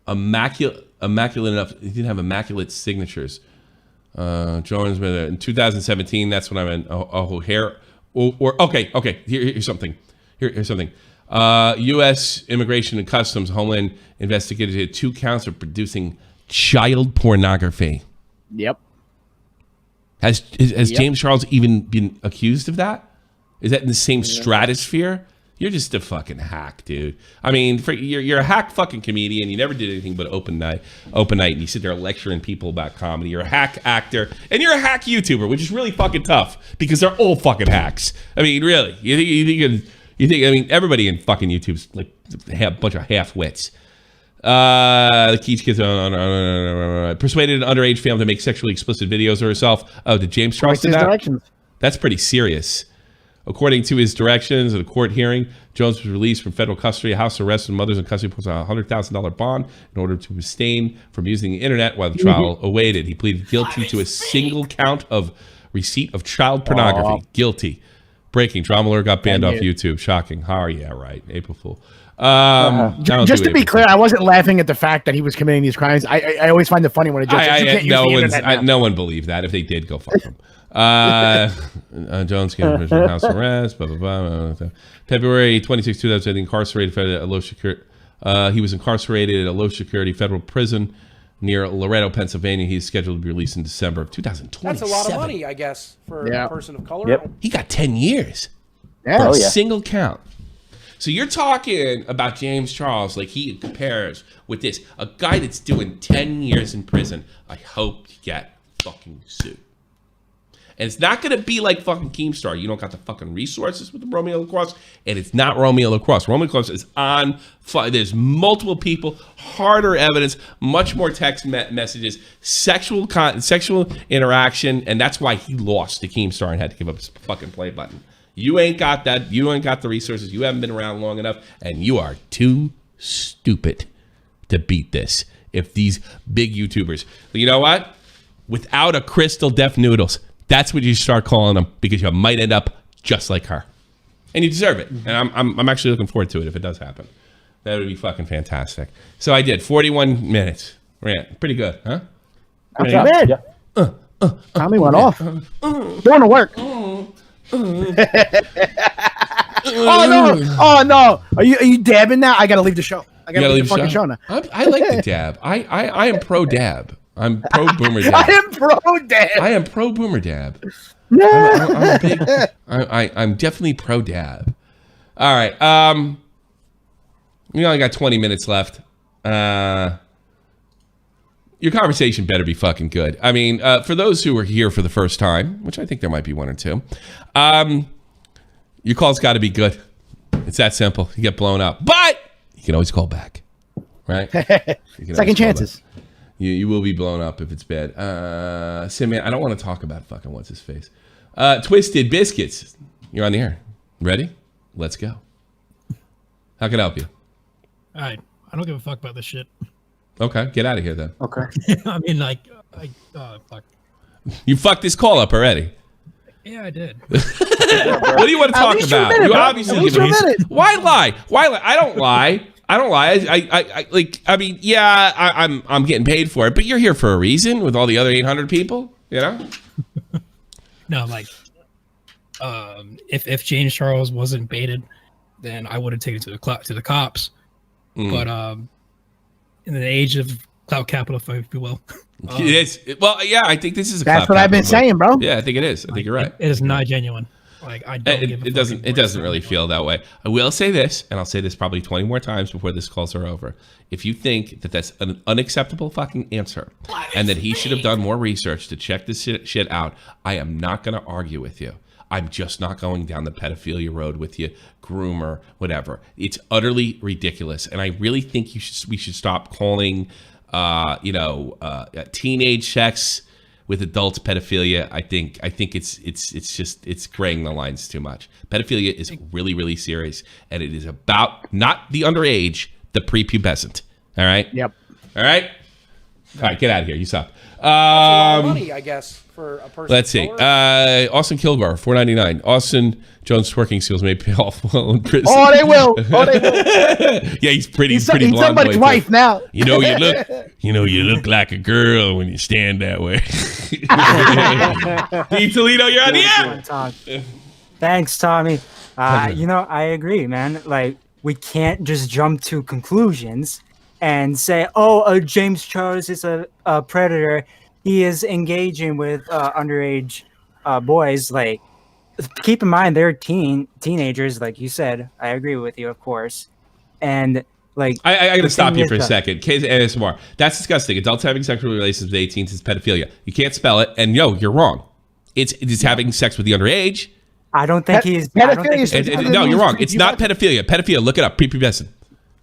immaculate enough. He didn't have immaculate signatures. Jones in 2017. That's when I went. Okay. Here's something. Here's something. U.S. Immigration and Customs Homeland investigated 2 counts of producing child pornography. Yep. Has James Charles even been accused of that? Is that in the same stratosphere? You're just a fucking hack, dude. I mean, you're a hack fucking comedian. You never did anything but open night, and you sit there lecturing people about comedy. You're a hack actor, and you're a hack YouTuber, which is really fucking tough because they're all fucking hacks. I mean, really, you think? I mean, everybody in fucking YouTube's like a bunch of half-wits. The Keach kids persuaded an underage family to make sexually explicit videos of herself. Oh, did James Charles do that? That's pretty serious. According to his directions at a court hearing, Jones was released from federal custody, house arrest, and mothers in custody posted a $100,000 bond in order to abstain from using the internet while the trial awaited. He pleaded guilty to a single count of receipt of child pornography. Guilty. Breaking. Drama Alert got banned off YouTube. Shocking. Yeah, right. April Fool. Just to be clear, I wasn't laughing at the fact that he was committing these crimes. I always find it funny when it just no one believed that. If they did, go fuck them. Jones came from house arrest. February 26, 2008, incarcerated at a low security. He was incarcerated at a low security federal prison near Loretto, Pennsylvania. He's scheduled to be released in December of 2027. That's a lot of money, I guess, for a person of color. Yep. He got 10 years for a single count. So you're talking about James Charles like he compares with this. A guy that's doing 10 years in prison. I hope you get fucking sued. And it's not going to be like fucking Keemstar. You don't got the fucking resources with the Romeo Lacrosse, and it's not Romeo Lacrosse. Romeo Lacrosse is on fire. There's multiple people, harder evidence, much more text messages, sexual interaction, and that's why he lost to Keemstar and had to give up his fucking play button. You ain't got that. You ain't got the resources. You haven't been around long enough, and you are too stupid to beat this. If these big YouTubers, you know what? Without a crystal deaf Noodles, that's what you start calling them, because you might end up just like her, and you deserve it. And I'm actually looking forward to it if it does happen. That would be fucking fantastic. So I did 41 minutes. Rant, pretty good, huh? Not too bad. Tommy went off. Going to work. Oh no! Are you dabbing now? I gotta leave the show. I gotta leave the fucking show now. I like the dab. I am pro dab. I'm pro boomer dab. I am pro dab. I am pro boomer dab. I'm big. I'm definitely pro dab. All right. We only got 20 minutes left. Your conversation better be fucking good. I mean, for those who are here for the first time, which I think there might be one or two, your call's got to be good. It's that simple. You get blown up, but you can always call back, right? Second chances. You will be blown up if it's bad. Simman, I don't want to talk about fucking what's his face. Twisted Biscuits, you're on the air. Ready? Let's go. How can I help you? All right. I don't give a fuck about this shit. Okay, get out of here then. Okay. I mean, like, fuck. You fucked this call up already. Yeah, I did. What do you want to talk about? You obviously give me. Why lie? Why lie? I don't lie. I don't lie. I mean, yeah, I'm getting paid for it, but you're here for a reason with all the other 800 people, you know? No, like, if James Charles wasn't baited, then I would have taken it to the cops. But in the age of clout capital, if you will. It is. Well, yeah, I think this is a That's clout what I've been saying, bro. Yeah, I think it is. I think you're right. It is not genuine. Like, I don't give a fuck. It doesn't really feel that way. I will say this, and I'll say this probably 20 more times before this calls are over. If you think that that's an unacceptable fucking answer and that he should have done more research to check this shit out, I am not going to argue with you. I'm just not going down the pedophilia road with you, groomer, whatever. It's utterly ridiculous, and I really think we should stop calling, teenage sex with adults pedophilia. I think it's graying the lines too much. Pedophilia is really, really serious, and it is about not the underage, the prepubescent. All right. Yep. All right. All right. Get out of here. You suck. That's a lot of money, I guess, for a person. Let's see. Austin Kilgore, $4.99. Austin Jones twerking skills may pay off well in prison. Oh, they will. Yeah, he's pretty. He's blonde somebody's boy, wife now. You look like a girl when you stand that way. D. Toledo, you're on the air. Thanks, Tommy. I agree, man. Like, we can't just jump to conclusions and say, James Charles is a predator. He is engaging with underage boys. Like, keep in mind, they're teenagers, like you said. I agree with you, of course. And, like... I got to stop you for a second. ASMR. That's disgusting. Adults having sexual relations with 18s is pedophilia. You can't spell it, and you're wrong. It's having sex with the underage. I don't think he's... No, you're wrong. It's not pedophilia. Pedophilia, look it up. Prepubescent.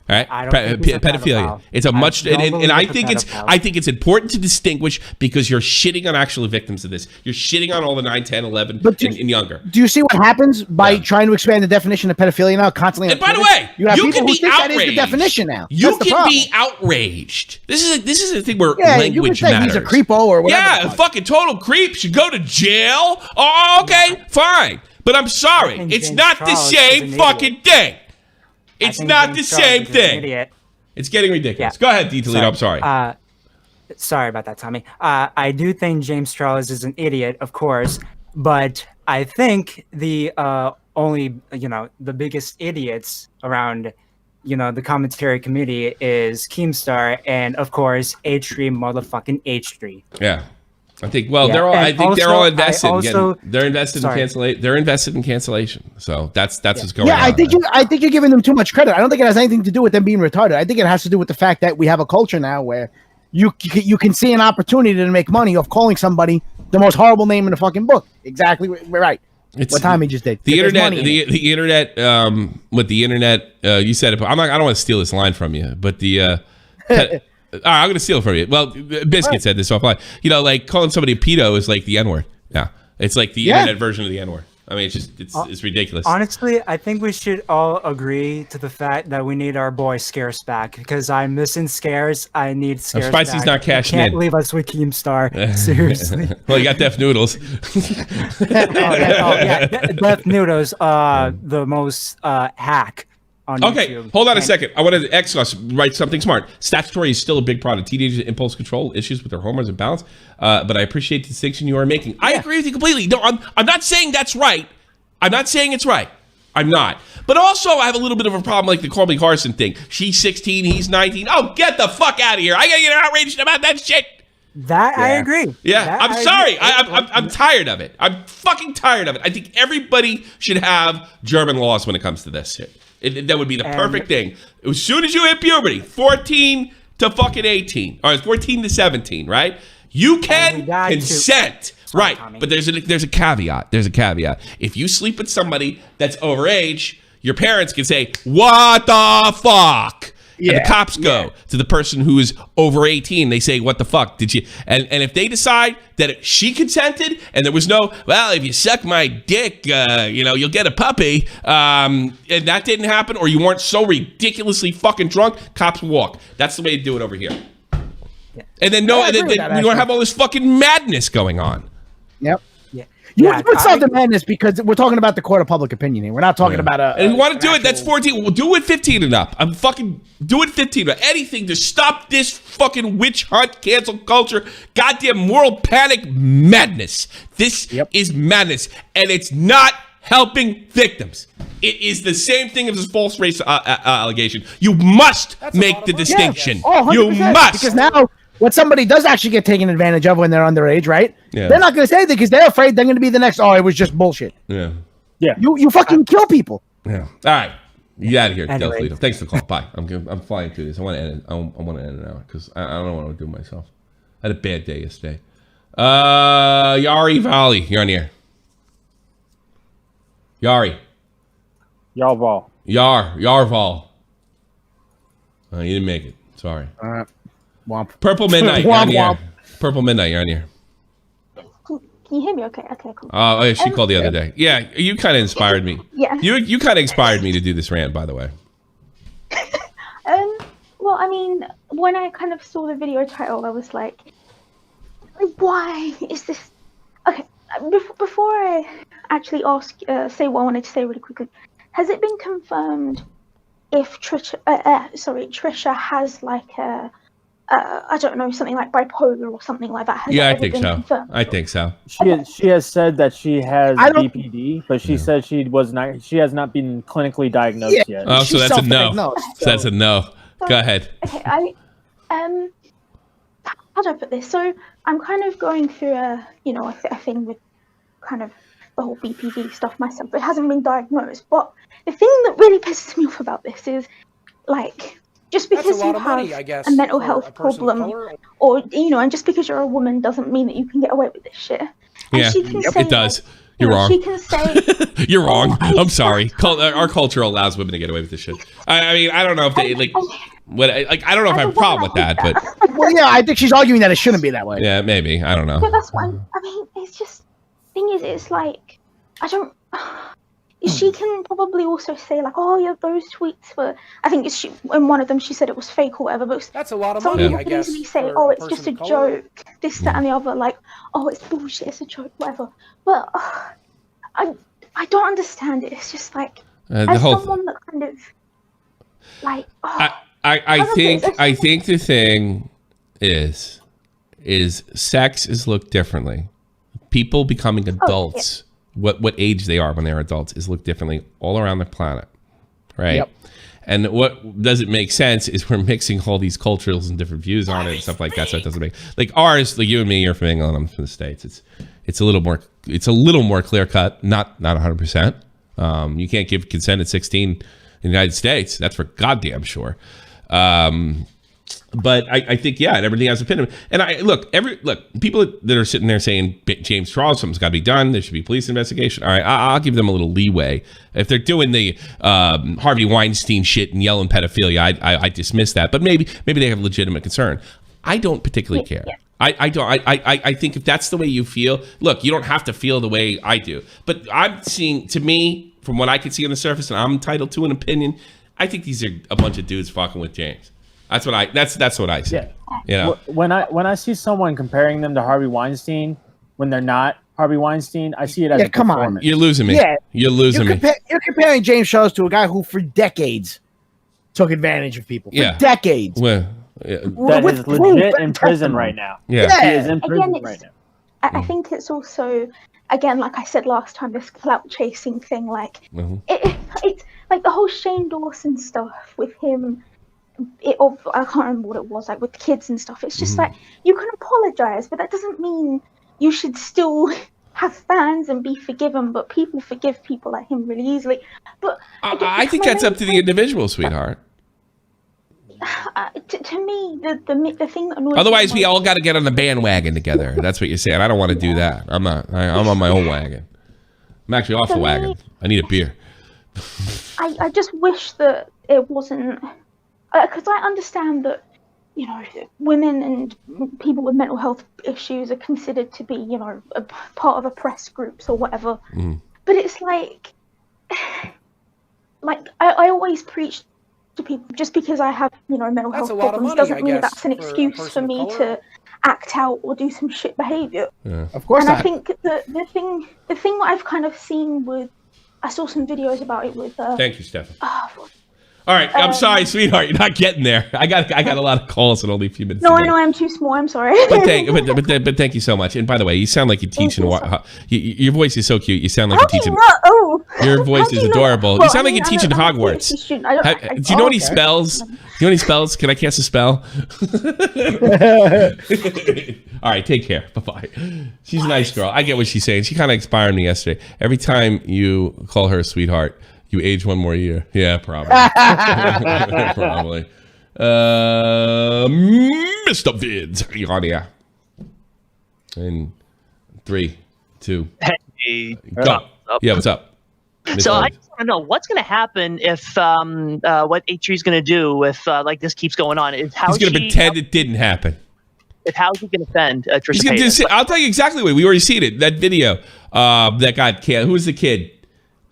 All right, pedophilia. It's a much, and I think it's important to distinguish, because you're shitting on actual victims of this. You're shitting on all the 9, 10, 11, and younger. Do you see what happens by trying to expand the definition of pedophilia now? Constantly. And by the way, you can be outraged. That is the definition now. You can be outraged. This is a thing where language matters. He's a creepo or whatever. Yeah, a fucking total creep should go to jail. Oh, okay, fine. But I'm sorry, it's not the same fucking thing. It's not the same thing. It's getting ridiculous. Yeah. Go ahead, D. Toledo. I'm sorry. Sorry about that, Tommy. I do think James Charles is an idiot, of course, but I think the the biggest idiots around, the commentary committee is Keemstar and, of course, H3 motherfucking H3. Yeah. I think they're all. I think they're all invested. They're invested in cancellation. They're invested in cancellation. So that's what's going on. Yeah, I think you're giving them too much credit. I don't think it has anything to do with them being retarded. I think it has to do with the fact that we have a culture now where you can see an opportunity to make money off calling somebody the most horrible name in the fucking book. Exactly right. It's what Tommy just did. The internet, the internet, with the internet, you said it. I don't want to steal this line from you, but the, all right, I'm going to steal it from you. Well, Biscuit said this offline. You know, like calling somebody a pedo is like the N-word. Yeah, it's like the internet version of the N-word. I mean, it's ridiculous. Honestly, I think we should all agree to the fact that we need our boy Scares back, because I'm missing Scares. I need Scares back. Spicy's not cashing in. Can't leave us with Keemstar. Seriously. Well, you got Deaf Noodles. Deaf Noodles, the most hack on YouTube. Hold on a second. I wanted Exos write something smart. Statutory is still a big problem. Teenagers' impulse control, issues with their hormones and balance. But I appreciate the distinction you are making. I agree with you completely. No, I'm not saying that's right. I'm not saying it's right. I'm not. But also, I have a little bit of a problem like the Call Me Carson thing. She's 16, he's 19. Oh, get the fuck out of here. I gotta get outraged about that shit. I agree. Yeah, I'm sorry. I'm tired of it. I'm fucking tired of it. I think everybody should have German laws when it comes to this shit. That would be the perfect thing. As soon as you hit puberty, 14 to fucking 18, or 14 to 17, right? You can consent, right? Tommy. But there's a caveat. There's a caveat. If you sleep with somebody that's overage, your parents can say, "What the fuck?" And the cops go to the person who is over 18. They say, "What the fuck did you?" And if they decide that she consented and there was no, well, if you suck my dick, you'll get a puppy, and that didn't happen, or you weren't so ridiculously fucking drunk, cops walk. That's the way to do it over here. Yeah. And then we don't have all this fucking madness going on. Yep. You put something madness because we're talking about the court of public opinion here. We're not talking about and you want to do it, that's 14. We'll do it 15 and up. Do it 15 and up. Anything to stop this fucking witch hunt, cancel culture, goddamn moral panic madness. This is madness. And it's not helping victims. It is the same thing as this false race allegation. You must make the distinction. You must. Because now, when somebody does actually get taken advantage of when they're underage, right? Yeah. They're not going to say anything because they're afraid they're going to be the next. Oh, it was just bullshit. Yeah. You fucking kill people. Yeah. All right. You out of here, Delfito. Thanks for the call. Bye. I'm flying through this. I want to end it. I want to end it now because I don't know what I'm doing myself. I had a bad day yesterday. Yari Valley, you're on the air. Yari. Yarval. Yarval. You didn't make it. Sorry. Womp. Purple Midnight, you're on the air. Purple Midnight, you're on the air. Can you hear me? Okay, cool. Oh, yeah, she called the other day. Yeah, you kind of inspired me. Yeah. You kind of inspired me to do this rant, by the way. Well, I mean, when I kind of saw the video title, I was like, why is this? Okay, before I actually say what I wanted to say really quickly, has it been confirmed if Trisha has like a I don't know, something like bipolar or something like that? I think so. Confirmed? I think so. She has said that she has BPD, but she said she has not been clinically diagnosed yet. Oh, so that's a no. So that's a no. Go ahead. Okay, how do I put this? So I'm kind of going through a thing with kind of the whole BPD stuff myself. It hasn't been diagnosed, but the thing that really pisses me off about this is like, just because you have a mental health problem, or and just because you're a woman doesn't mean that you can get away with this shit. And she can say, it does. You're wrong. She can say, "You're wrong." I'm sorry. Our culture allows women to get away with this shit. I mean, I don't know if they I don't know if I have a problem with that, but I think she's arguing that it shouldn't be that way. Yeah, maybe. I don't know. But that's what I mean. It's just thing is, it's like I don't. She can probably also say like, "Oh yeah, those tweets were." I think in one of them she said it was fake or whatever. But that's a lot of money. I guess. Easily say, "Oh, it's just a joke." This, that, and the other. Like, "Oh, it's bullshit. It's a joke, whatever." But I don't understand it. It's just like as someone that kind of like. I think the thing is sex is looked differently. People becoming adults. What age they are when they're adults is looked differently all around the planet, right? Yep. And what doesn't make sense is we're mixing all these cultures and different views on it and stuff like that. So it doesn't make like ours. Like you and me, you're from England, I'm from the States. It's a little more clear cut. Not 100%. You can't give consent at 16 in the United States. That's for goddamn sure. But I think, yeah, and everything has a pin. And look, people that are sitting there saying James Charles, something's got to be done. There should be police investigation. All right, I'll give them a little leeway. If they're doing the Harvey Weinstein shit and yelling pedophilia, I dismiss that. But maybe they have legitimate concern. I don't particularly care. Yeah. I think if that's the way you feel, look, you don't have to feel the way I do. But I'm seeing, to me, from what I can see on the surface, and I'm entitled to an opinion, I think these are a bunch of dudes fucking with James. That's what I say. Yeah. You know? When I see someone comparing them to Harvey Weinstein when they're not Harvey Weinstein, I see it as a performance. You're losing me. Yeah. You're losing me. You're comparing James Charles to a guy who for decades took advantage of people. For decades. Well, that is legit in prison right now. Yeah. He is in prison right now. I think it's also, again, like I said last time, this clout chasing thing. Like it's like the whole Shane Dawson stuff with him. I can't remember what it was, like with kids and stuff. It's just like, you can apologize, but that doesn't mean you should still have fans and be forgiven. But people forgive people like him really easily. But I think that's up to the individual, sweetheart. To me, the thing that annoys otherwise me we all got to get on the bandwagon together. That's what you're saying. I don't want to do that. I'm on my own wagon. I'm actually off the wagon. I need a beer. I just wish that it wasn't, because I understand that, you know, women and people with mental health issues are considered to be, you know, a part of oppressed groups or whatever. But it's like I always preach to people, just because I have, you know, mental health problems doesn't mean that's an excuse for me to act out or do some shit behavior. Yeah. Of course. And I think the thing that I've kind of seen with, I saw some videos about it with. Thank you, Stefan. All right, I'm sorry, sweetheart, you're not getting there. I got a lot of calls in only a few minutes. No, I know I'm too small. I'm sorry. But thank you so much. And by the way, you sound like you're teaching. Your voice is so cute. You sound like you're teaching. Your voice is adorable. You sound like you're teaching Hogwarts. Do you know any spells? Do you know any spells? Can I cast a spell? All right, take care. Bye-bye. She's a nice girl. I get what she's saying. She kind of inspired me yesterday. Every time you call her a sweetheart, you age one more year. Yeah, probably. Probably. Mr. Vids on here. In 3, 2. Hey. Go. Yeah, what's up? So I just want to know what's going to happen if what H3 is going to do if like this keeps going on. He's going to pretend it didn't happen. How's he going to defend Trisha Paytas? I'll tell you exactly what we already seen it. That video that got killed. Who was the kid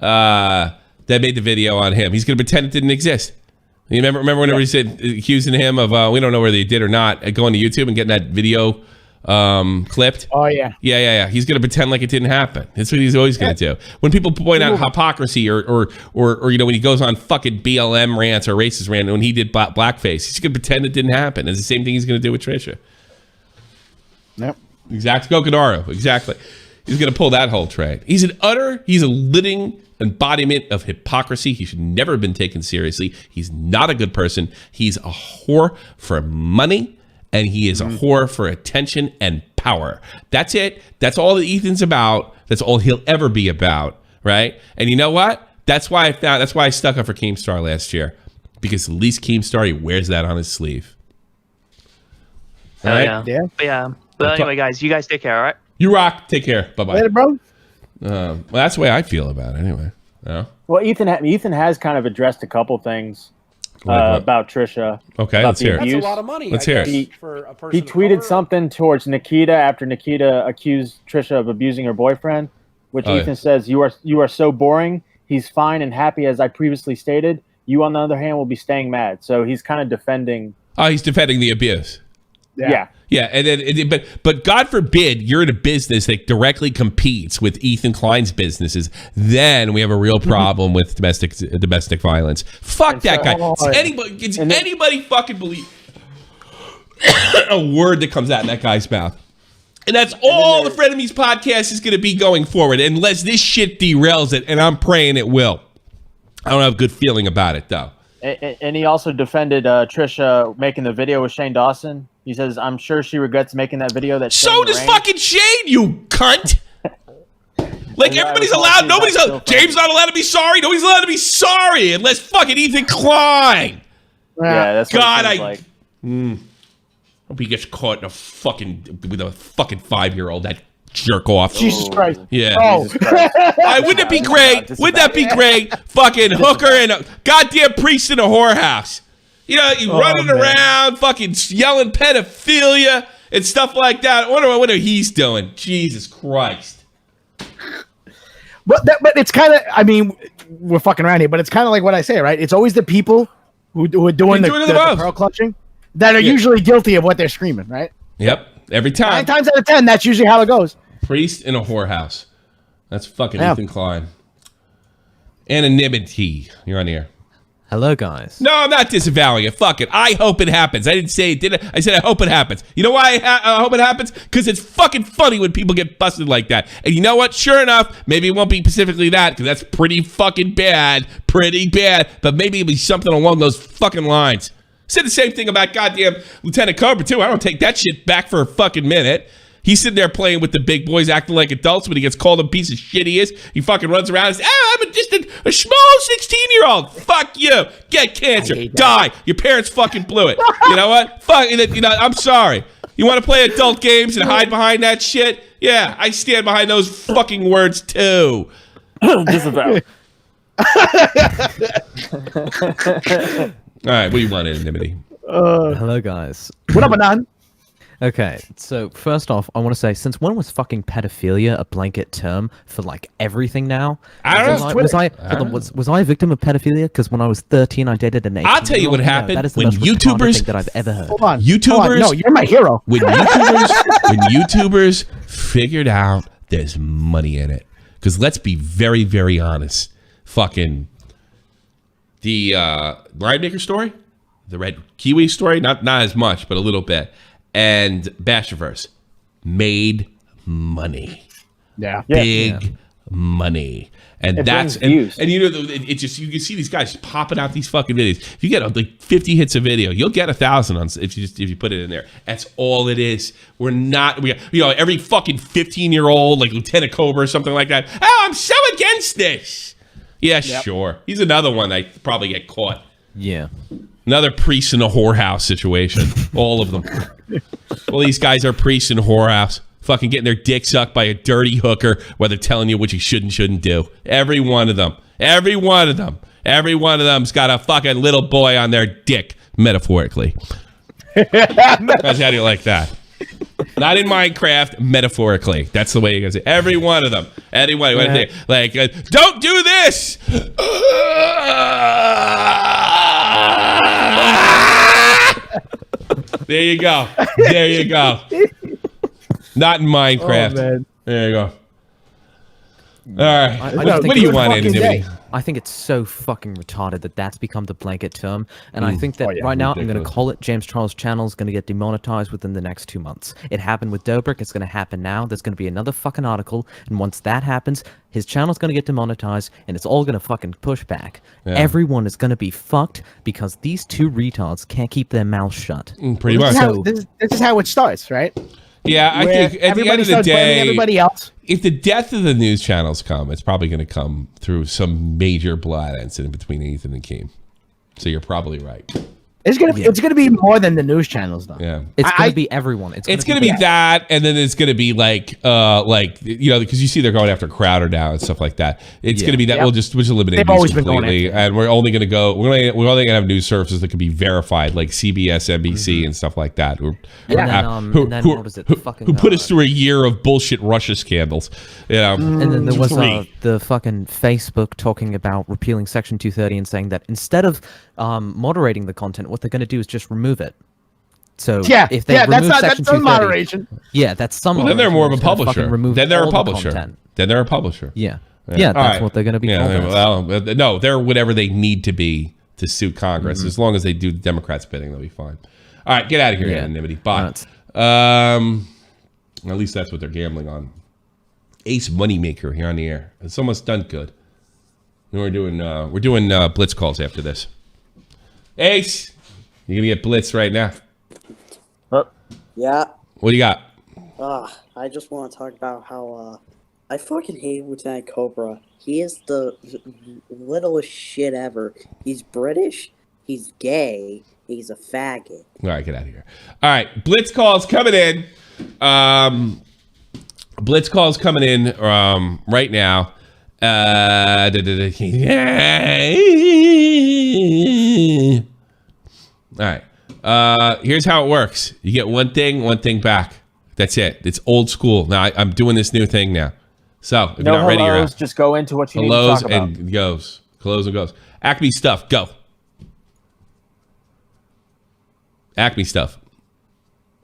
that made the video on him? He's going to pretend it didn't exist. You remember whenever he said accusing him of we don't know whether he did or not, going to YouTube and getting that video clipped. Oh yeah. Yeah. He's going to pretend like it didn't happen. That's what he's always going to do. When people point out hypocrisy or you know, when he goes on fucking BLM rants or racist rant, when he did blackface, he's going to pretend it didn't happen. It's the same thing he's going to do with Trisha. Yep. Exactly. Gokanaro. Exactly. He's going to pull that whole trade. He's a living embodiment of hypocrisy. He should never have been taken seriously. He's not a good person. He's a whore for money, and he is a whore for attention and power. That's it. That's all that Ethan's about. That's all he'll ever be about, right? And you know what? That's why I stuck up for Keemstar last year, because at least Keemstar, he wears that on his sleeve. All right? Yeah. But anyway, guys, you guys take care, all right? You rock. Take care. Bye-bye. Later, bro. Well, that's the way I feel about it anyway. Yeah. Well, Ethan has kind of addressed a couple things about Trisha. Okay, let's hear it. That's a lot of money. Let's hear it. He tweeted something towards Nikita after Nikita accused Trisha of abusing her boyfriend, which Ethan says, you are so boring. He's fine and happy, as I previously stated. You, on the other hand, will be staying mad. So he's kind of defending. Oh, he's defending the abuse. Yeah. Yeah, and then but God forbid you're in a business that directly competes with Ethan Klein's businesses. Then we have a real problem with domestic violence. Fuck that guy. Anybody fucking believe a word that comes out in that guy's mouth? And that's all the Frenemies podcast is going to be going forward, unless this shit derails it, and I'm praying it will. I don't have a good feeling about it though. And he also defended Trisha making the video with Shane Dawson. He says, I'm sure she regrets making that video. So does fucking Shane, you cunt. Like, everybody's allowed. James not allowed to be sorry. Nobody's allowed to be sorry unless fucking Ethan Klein. Yeah, that's what God, it seems like. Hope he gets caught in with a fucking 5-year-old. That jerk off. Jesus Christ. Yeah. Oh. Wouldn't it be great? Wouldn't that be great? Fucking hooker and a goddamn priest in a whorehouse. You know, running around, fucking yelling pedophilia and stuff like that. I wonder what he's doing. Jesus Christ. But it's kind of, I mean, we're fucking around here, but it's kind of like what I say, right? It's always the people who are doing the pearl clutching that are usually guilty of what they're screaming, right? Yep. Every time. 9 times out of 10, that's usually how it goes. Priest in a whorehouse. That's fucking Ethan Klein. Anonymity. You're on the air. Hello, guys. No, I'm not disavowing it. Fuck it. I hope it happens. I didn't say it did it. I said I hope it happens. You know why I hope it happens? Because it's fucking funny when people get busted like that. And you know what? Sure enough, maybe it won't be specifically that, because that's pretty fucking bad. Pretty bad. But maybe it'll be something along those fucking lines. Said the same thing about goddamn Lieutenant Cobra, too. I don't take that shit back for a fucking minute. He's sitting there playing with the big boys, acting like adults. When he gets called a piece of shit he is, he fucking runs around and says, I'm just a small 16-year-old. Fuck you. Get cancer. Die. Your parents fucking blew it. You know what? Fuck. You know, I'm sorry. You want to play adult games and hide behind that shit? Yeah, I stand behind those fucking words, too. Disavow. All right, what do you want, Anonymity? Hello, guys. What up, Anon? Okay, so first off, I want to say, since when was fucking pedophilia a blanket term for like everything now? I don't know. Was I a victim of pedophilia? Because when I was 13, I dated an 18-year-old. I'll tell you what happened that is the when most retarded thing that I've ever heard. Hold on. YouTubers. No, you're my hero. When YouTubers figured out there's money in it. Because let's be very, very honest. Fucking the Lion Maker story, the Red Kiwi story, not as much, but a little bit. And Bashiverse made money. Yeah. Big money. And that's and you know it just, you can see these guys popping out these fucking videos. If you get like 50 hits a video, you'll get 1,000 on if you put it in there. That's all it is. Every fucking 15-year-old like Lieutenant Cobra or something like that. Oh, I'm so against this. Yeah, sure. He's another one that probably get caught. Yeah. Another priest in a whorehouse situation. All of them. All these guys are priests in a whorehouse. Fucking getting their dick sucked by a dirty hooker while they're telling you what you should and shouldn't do. Every one of them. Every one of them. Every one of them's got a fucking little boy on their dick, metaphorically. How's how do you like that? Not in Minecraft, metaphorically. That's the way you guys say. Every one of them. Anyone. Like, don't do this! There you go. There you go. Not in Minecraft. Oh, man. There you go. All right. What do you want, Anonymity? I think it's so fucking retarded that that's become the blanket term, and I think that right now I'm going to call it. James Charles' channel is going to get demonetized within the next 2 months. It happened with Dobrik. It's going to happen now. There's going to be another fucking article, and once that happens, his channel's going to get demonetized, and it's all going to fucking push back. Yeah. Everyone is going to be fucked because these two retards can't keep their mouths shut. Pretty much. This is how it starts, right? Yeah, I think at the end of the day, everybody else. If the death of the news channels come, it's probably going to come through some major blood incident between Ethan and Keem. So you're probably right. It's gonna be more than the news channels, though. Yeah, it's gonna be everyone. It's gonna be that, and then it's gonna be like because you see they're going after Crowder now and stuff like that. It's gonna be that we'll just eliminate news completely, and we're only gonna have news services that can be verified, like CBS, NBC, and stuff like that. Who put us through a year of bullshit Russia scandals? And then there was the fucking Facebook talking about repealing Section 230 and saying that instead of moderating the content, what they're going to do is just remove it. So if they remove Section 230, moderation. Yeah, that's some. Well, then they're more of a publisher. Then they're a publisher. Then they're a publisher. Yeah, that's what they're going to be. Well, no, they're whatever they need to be to suit Congress. As long as they do the Democrats' bidding, they'll be fine. All right, get out of here, anonymity. Bye. At least that's what they're gambling on. Ace Moneymaker here on the air. It's almost done good. We're doing blitz calls after this. Ace, you're gonna get blitz right now. Yeah. What do you got? I just want to talk about how I fucking hate Lieutenant Cobra. He is the littlest shit ever. He's British. He's gay. He's a faggot. All right, get out of here. All right, Blitz calls coming in. Blitz calls coming in right now. All right. Here's how it works. You get one thing back. That's it. It's old school. Now I'm doing this new thing now. So if no you're not ready, you're out. Just go into what you Hellos need to talk about. and goes. Hellos and goes. Acme stuff. Go. Acme stuff.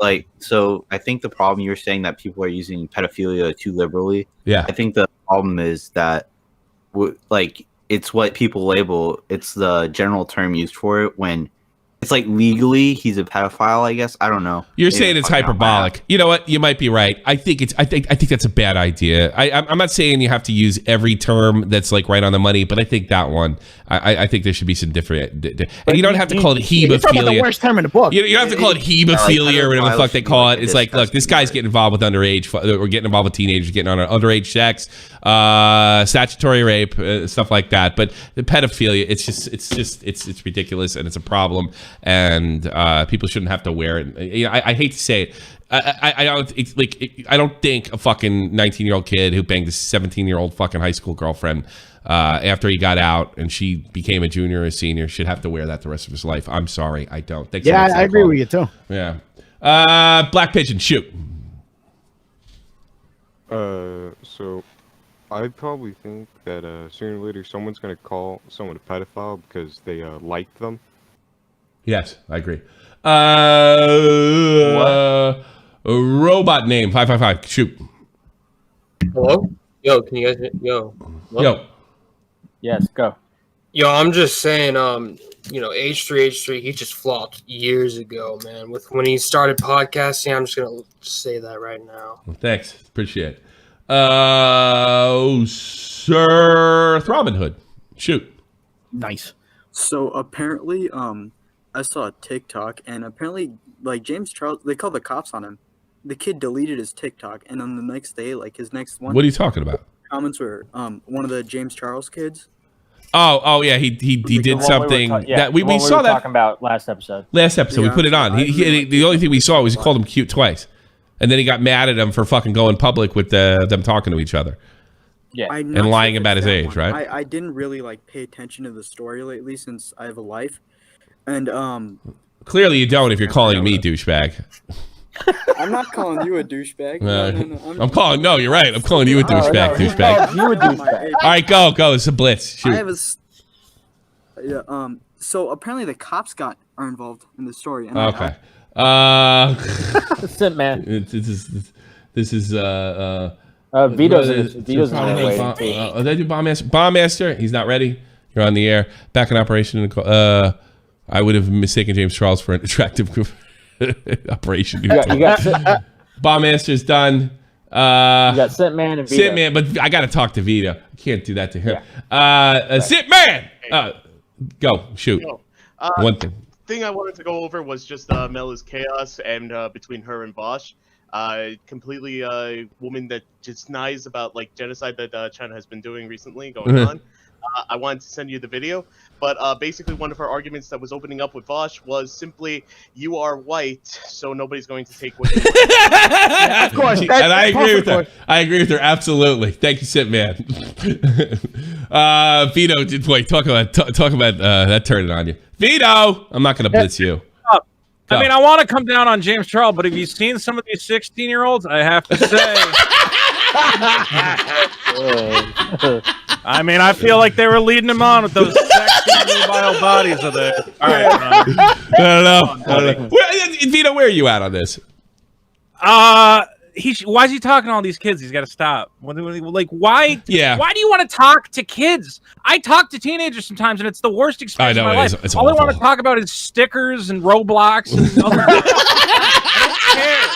Like, so I think the problem you're saying that people are using pedophilia too liberally. Yeah. I think the problem is that, like, it's what people label. It's the general term used for it when it's like legally he's a pedophile, I guess. I don't know. You're saying it's hyperbolic. You know what? You might be right. I think that's a bad idea. I'm not saying you have to use every term that's like right on the money, but I think that one. I think there should be some different. And you don't have to call it hebophilia. You're talking about the worst term in the book. You don't have to call it hebophilia or whatever the fuck they call it. It's like, look, this guy's getting involved with underage, or getting involved with teenagers, getting on underage sex, statutory rape, stuff like that. But the pedophilia, it's ridiculous and it's a problem. And people shouldn't have to wear it. I hate to say it. I don't think a fucking 19-year-old kid who banged a 17-year-old fucking high school girlfriend after he got out and she became a junior or a senior should have to wear that the rest of his life. I'm sorry, I don't. Thanks yeah, I agree with you too. Yeah. Black Pigeon, shoot. So I probably think that sooner or later someone's gonna call someone a pedophile because they like them. Yes, I agree. Robot name 555. Shoot. Hello? Yo, can you guys? Yo. Yo. Yes, go. Yo, I'm just saying. H3, he just flopped years ago, man. When he started podcasting, I'm just gonna say that right now. Well, thanks, appreciate it. Sir Robin Hood. Shoot. Nice. So apparently, I saw a TikTok, and apparently, like, James Charles, they called the cops on him. The kid deleted his TikTok, and then the next day, like, his next one. What are you talking about? Comments were one of the James Charles kids. Oh yeah, he did something that we saw that talking about last episode. We put it on. The only thing we saw was he called him cute twice, and then he got mad at him for fucking going public with them talking to each other. Yeah, and lying about his age, right? I didn't really like pay attention to the story lately since I have a life, and clearly you don't if you're calling me douchebag. I'm not calling you a douchebag. No, you're right. I'm calling you a douchebag. Douchebag. You a douchebag. All right, go. It's a blitz. Shoot. I have so apparently the cops are involved in the story. And okay. Simp man. This is Vito's in the they do Bomb Master. He's not ready. You're on the air. Back in operation. I would have mistaken James Charles for an attractive operation. Bomb Master's done. You got Simp Man and Vito. Simp Man, but I got to talk to Vito. I can't do that to him. Simp Man. Go shoot. One thing I wanted to go over was just Mella's chaos and between her and Bosch. Completely woman that just denies about like genocide that China has been doing recently going on. I wanted to send you the video, but basically one of her arguments that was opening up with Bosch was simply, you are white, so nobody's going to take what you want. Yeah, of course. And I agree with her. I agree with her, absolutely. Thank you, Simp Man. Vito, wait, talk about that turning on you. Vito! I'm not going to blitz you. I mean, I want to come down on James Charles, but have you seen some of these 16-year-olds? I have to say. I mean, I feel like they were leading him on with those sexy mobile bodies of theirs. All right, I don't know. Vito, where are you at on this? Why is he talking to all these kids? He's got to stop. Like, why? Yeah. Why do you want to talk to kids? I talk to teenagers sometimes, and it's the worst experience of my life. It's all awful. I want to talk about is stickers and Roblox and other I don't care.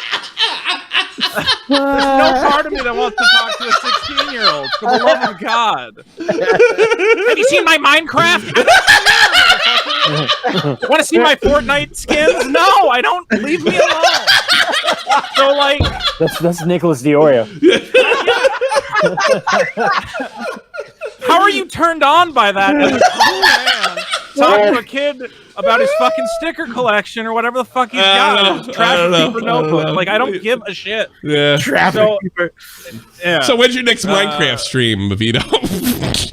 There's no part of me that wants to talk to a 16-year-old. For the love of God. Have you seen my Minecraft? Want to see my Fortnite skins? No, I don't. Leave me alone. So, like... That's Nicholas Diorio. How are you turned on by that as a cool man talk to a kid about his fucking sticker collection or whatever the fuck he's got. Traffic Keeper notebook. Like, I don't give a shit. Yeah. Traffic Keeper. Yeah. So when's your next Minecraft stream, Vito?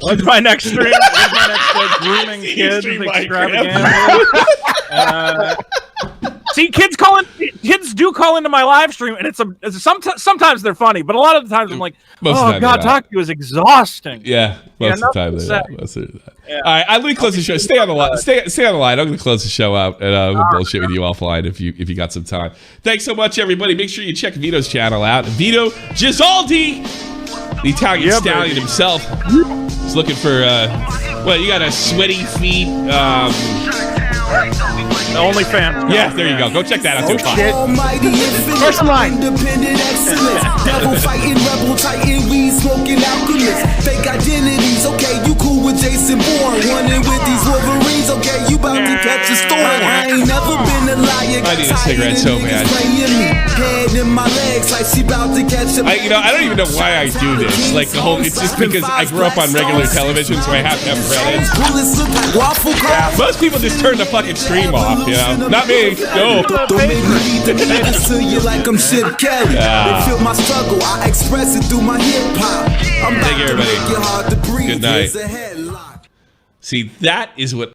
When's my next stream? When's my next grooming kids extravaganza? See, kids do call into my live stream, and sometimes they're funny, but a lot of the times I'm like, oh god, talking to you is exhausting. Yeah, most of the time. Yeah. All right, I'm going to close the show. Stay on the line. Stay on the line. I'm going to close the show out, and we'll bullshit with you offline if you got some time. Thanks so much, everybody. Make sure you check Vito's channel out. Vito Gisaldi, the Italian stallion himself. He's looking for you got a sweaty feet. The only fan. Yeah, there you go. Go check that out too. First line. Independent excellence. Devil fighting, rebel titan, weed smoking alchemist. Fake identities, okay, you cool with Jason Bourne. Running with these Wolverines, okay, you about to catch a storm. I ain't never been a liar. I need a cigarette so bad. Head in my legs like she about to catch a I don't even know why I do this. Like the whole, it's just because I grew up on regular television, so I have to have credits. Yeah, most people just turn the fucking stream off, you know? Not me. No. To you like I'm shit Kelly. They feel my struggle, I express it through my hip hop. I'm Thank you, everybody. Good Good night. See, that is what